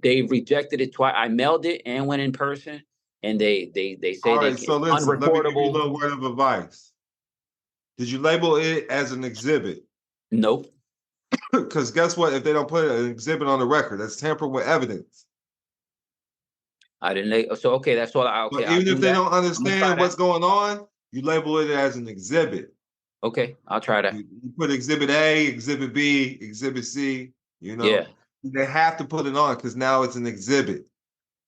They've rejected it twice. I mailed it and went in person, and they say all right, it's so listen, unrecordable. let me give you a little word of advice. Did you label it as an exhibit? Nope. Because guess what? If they don't put an exhibit on the record, that's tampering with evidence. I didn't. So okay, that's all. Okay, But I'll even if do they that. don't I'm gonna try understand that. what's going on, you label it as an exhibit. Okay, I'll try that. You put exhibit A, exhibit B, exhibit C, you Yeah. know, they have to put it on because now it's an exhibit.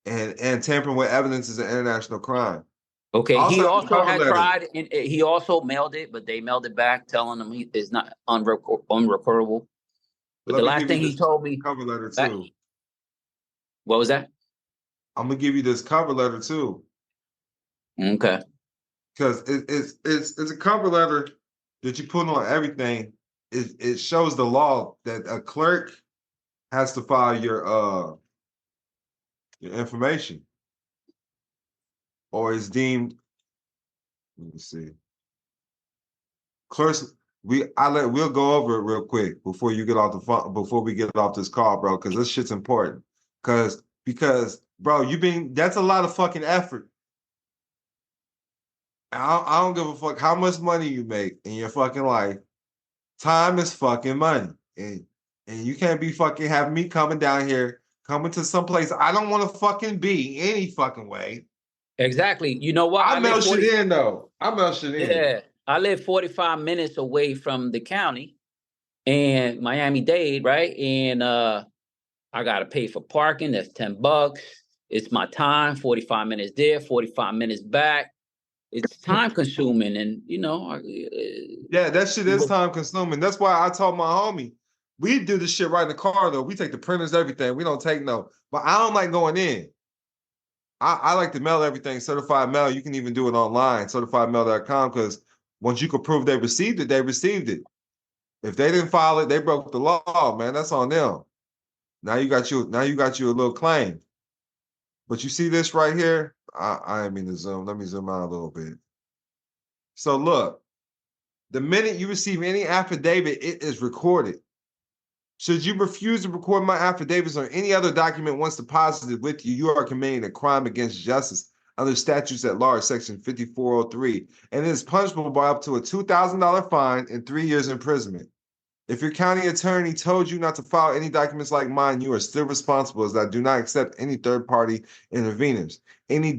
And tampering with evidence is an international crime. Okay. Also, He have a also cover had letter. tried, and he also mailed it, but they mailed it back, telling him he is not unrecordable. But Let the me last give you thing he this told me, cover letter that, too. what was that? I'm gonna give you this cover letter too, Okay. because it's a cover letter that you put on everything. It shows the law that a clerk has to file your information, or is deemed. Let me see. Clerks, we'll go over it real quick before you get off the phone, before we get off this call, bro, because this shit's important. Because bro, that's a lot of fucking effort. I don't give a fuck how much money you make in your fucking life. Time is fucking money. And you can't be fucking having me coming down here, coming to some place I don't want to fucking be any fucking way. Exactly. You know what? I mail shit in though. I mail shit in. Yeah, I live 45 minutes away from the county and Miami-Dade, right? And I gotta pay for parking. That's $10. It's my time, 45 minutes there, 45 minutes back. It's time consuming, and Yeah, that shit is time consuming. That's why I told my homie, we do this shit right in the car though. We take the printers, everything. We don't take no, but I don't like going in. I like to mail everything, certified mail. You can even do it online, certifiedmail.com, because once you can prove they received it, they received it. If they didn't file it, they broke the law, man. That's on them. Now you got you a little claim. But you see this right here? I mean to zoom. Let me zoom out a little bit. So look, the minute you receive any affidavit, it is recorded. Should you refuse to record my affidavits or any other document once deposited with you, you are committing a crime against justice under statutes at large, section 5403, and it is punishable by up to a $2,000 fine and 3 years imprisonment. If your county attorney told you not to file any documents like mine, you are still responsible, as I do not accept any third-party interveners. Any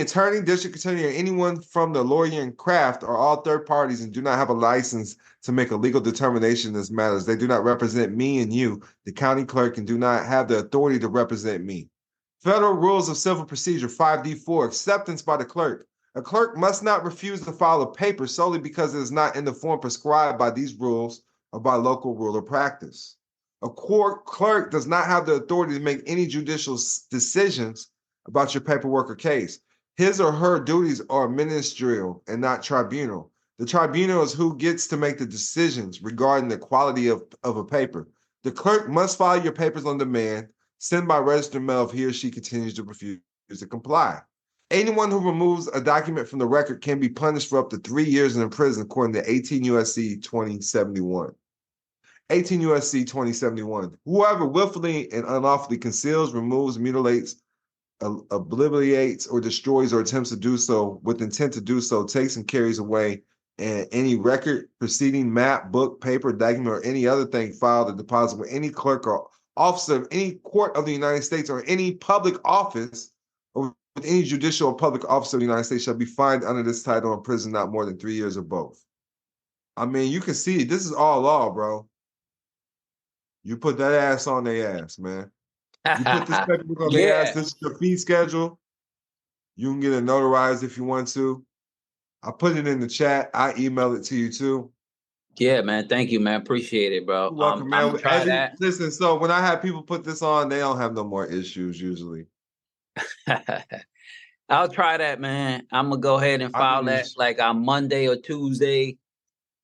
attorney, district attorney, or anyone from the lawyering craft are all third parties and do not have a license to make a legal determination in this matters. They do not represent me and you, the county clerk, and do not have the authority to represent me. Federal Rules of Civil Procedure 5D4, acceptance by the clerk. A clerk must not refuse to file a paper solely because it is not in the form prescribed by these rules or by local rule or practice. A court clerk does not have the authority to make any judicial decisions about your paperwork or case. His or her duties are ministerial and not tribunal. The tribunal is who gets to make the decisions regarding the quality of a paper. The clerk must file your papers on demand, send by registered mail if he or she continues to refuse to comply. Anyone who removes a document from the record can be punished for up to 3 years in prison, according to 18 U.S.C. 2071. 18 U.S.C. 2071. Whoever willfully and unlawfully conceals, removes, mutilates, obliterates, or destroys, or attempts to do so with intent to do so, takes and carries away any record, proceeding, map, book, paper, document, or any other thing filed or deposited with any clerk or officer of any court of the United States or any public office, or with any judicial or public officer of the United States, shall be fined under this title and imprisoned not more than 3 years or both. I mean, you can see this is all law, bro. You put that ass on their ass, man. You put this paperwork on their ass. yeah, This is your fee schedule. You can get it notarized if you want to. I put it in the chat. I email it to you too. yeah, man. Thank you, man. Appreciate it, bro. You're welcome, I'm man. gonna try that. Listen, so when I have people put this on, they don't have no more issues usually. I'll try that, man. I'm gonna go ahead and I file mean, that like on Monday or Tuesday.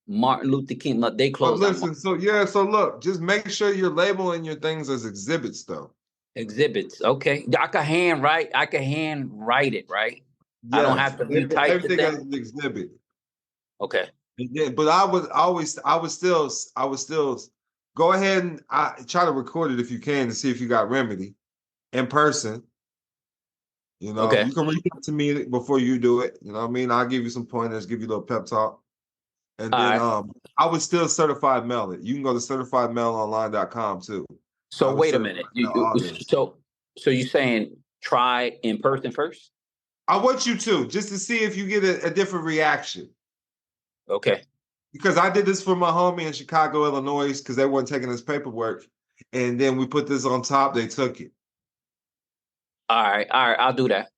Martin Luther King. They but close on listen, so yeah, so look, just make sure you're labeling your things as exhibits though. exhibits. Okay, I can hand write. I can hand write it, right? I don't Yes, have to retype the everything as thing. an exhibit. Okay. Yeah, but I would still go ahead and try to record it if you can to see if you got remedy in person. You know, Okay. you can reach out to me before you do it. You know what I mean? I'll give you some pointers, give you a little pep talk. And All then right. I would still certified mail it. You can go to certifiedmailonline.com too. I So would wait a certify minute. mail all this. So you saying try in person first? I want you to, just to see if you get a different reaction. Okay. Because I did this for my homie in Chicago, Illinois, because they weren't taking this paperwork. And then we put this on top, they took it, All right. I'll do that.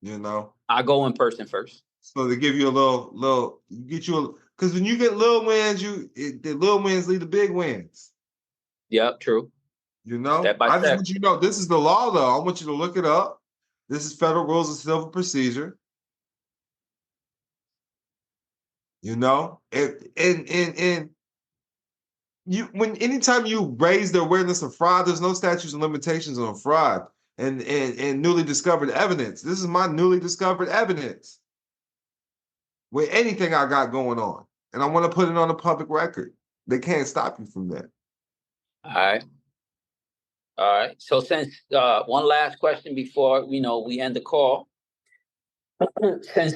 you know. I'll go in person first. So they give you a little, get you a, because when you get little wins, the little wins lead to big wins. Yep. True. You know, Step by I just step. want you to know this is the law, though. I want you to look it up. This is Federal Rules of Civil Procedure. You know, and anytime you raise the awareness of fraud, there's no statutes and limitations on fraud and newly discovered evidence. This is my newly discovered evidence with anything I got going on, and I want to put it on the public record. They can't stop you from that. All right. All right. So since one last question before we end the call. Since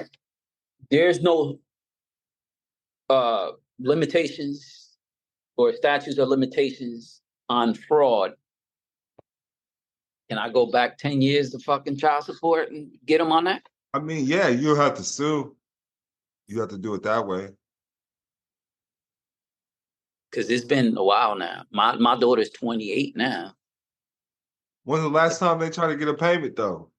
there's no limitations or statutes of limitations on fraud, can I go back 10 years to fucking child support and get them on that? I mean, yeah, you have to sue. You have to do it that way. Because it's been a while now. My daughter's 28 now. When's the last time they tried to get a payment, though?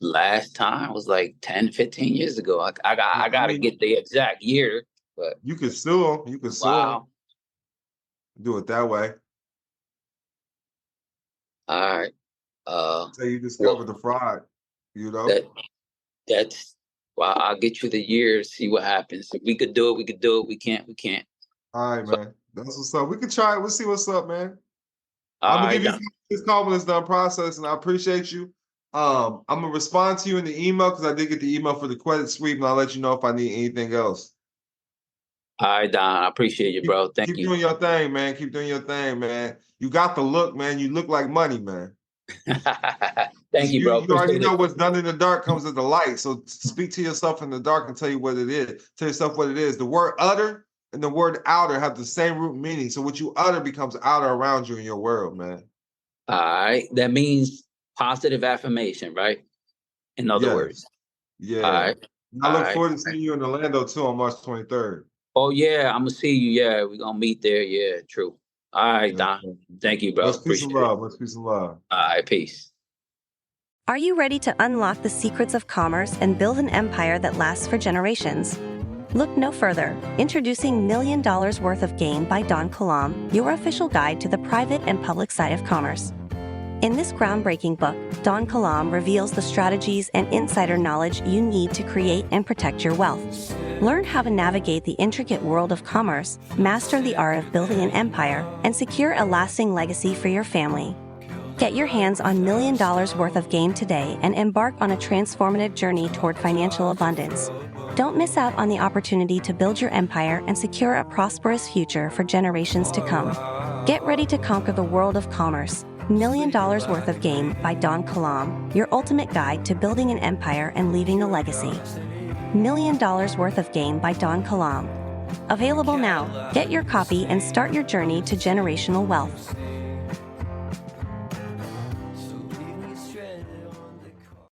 Last time was like 10, 15 years ago. I got to get the exact year, but you can sue them. You can sue them. Do it that way. All right. So you discovered the fraud, you know? That's well, I'll get you the year, see what happens. If we could do it, we could do it. We can't, we can't. All right, man. That's what's up. We can try it. We'll see what's up, man. All I'm gonna right, give you this call when it's done processing. I appreciate you. I'm gonna respond to you in the email because I did get the email for the credit sweep, and I'll let you know if I need anything else. All right, Don. I appreciate you, bro. Thank you. Keep doing your thing, man. Keep doing your thing, man. You got the look, man. You look like money, man. Thank you, bro. You already know what's done in the dark comes in the light. So speak to yourself in the dark and tell you what it is. Tell yourself what it is. The word utter and the word outer have the same root meaning. So what you utter becomes outer around you in your world, man. All right. That means positive affirmation, right? In other words. Yeah. All right. I look forward to seeing you in Orlando too on March 23rd. Oh, yeah. I'm going to see you. Yeah. We're going to meet there. Yeah, true. All right, Don. Thank you, bro. Let's peace and love. Let's peace and love. All right. Peace. Are you ready to unlock the secrets of commerce and build an empire that lasts for generations? Look no further. Introducing $1 Million Worth of Game by Don Kilam, your official guide to the private and public side of commerce. In this groundbreaking book, Don Kilam reveals the strategies and insider knowledge you need to create and protect your wealth. Learn how to navigate the intricate world of commerce, master the art of building an empire, and secure a lasting legacy for your family. Get your hands on $1 Million Worth of Game today and embark on a transformative journey toward financial abundance. Don't miss out on the opportunity to build your empire and secure a prosperous future for generations to come. Get ready to conquer the world of commerce. $1 Million Worth of Game by Don Kilam, your ultimate guide to building an empire and leaving a legacy. $1 Million Worth of Game by Don Kilam. Available now. Get your copy and start your journey to generational wealth.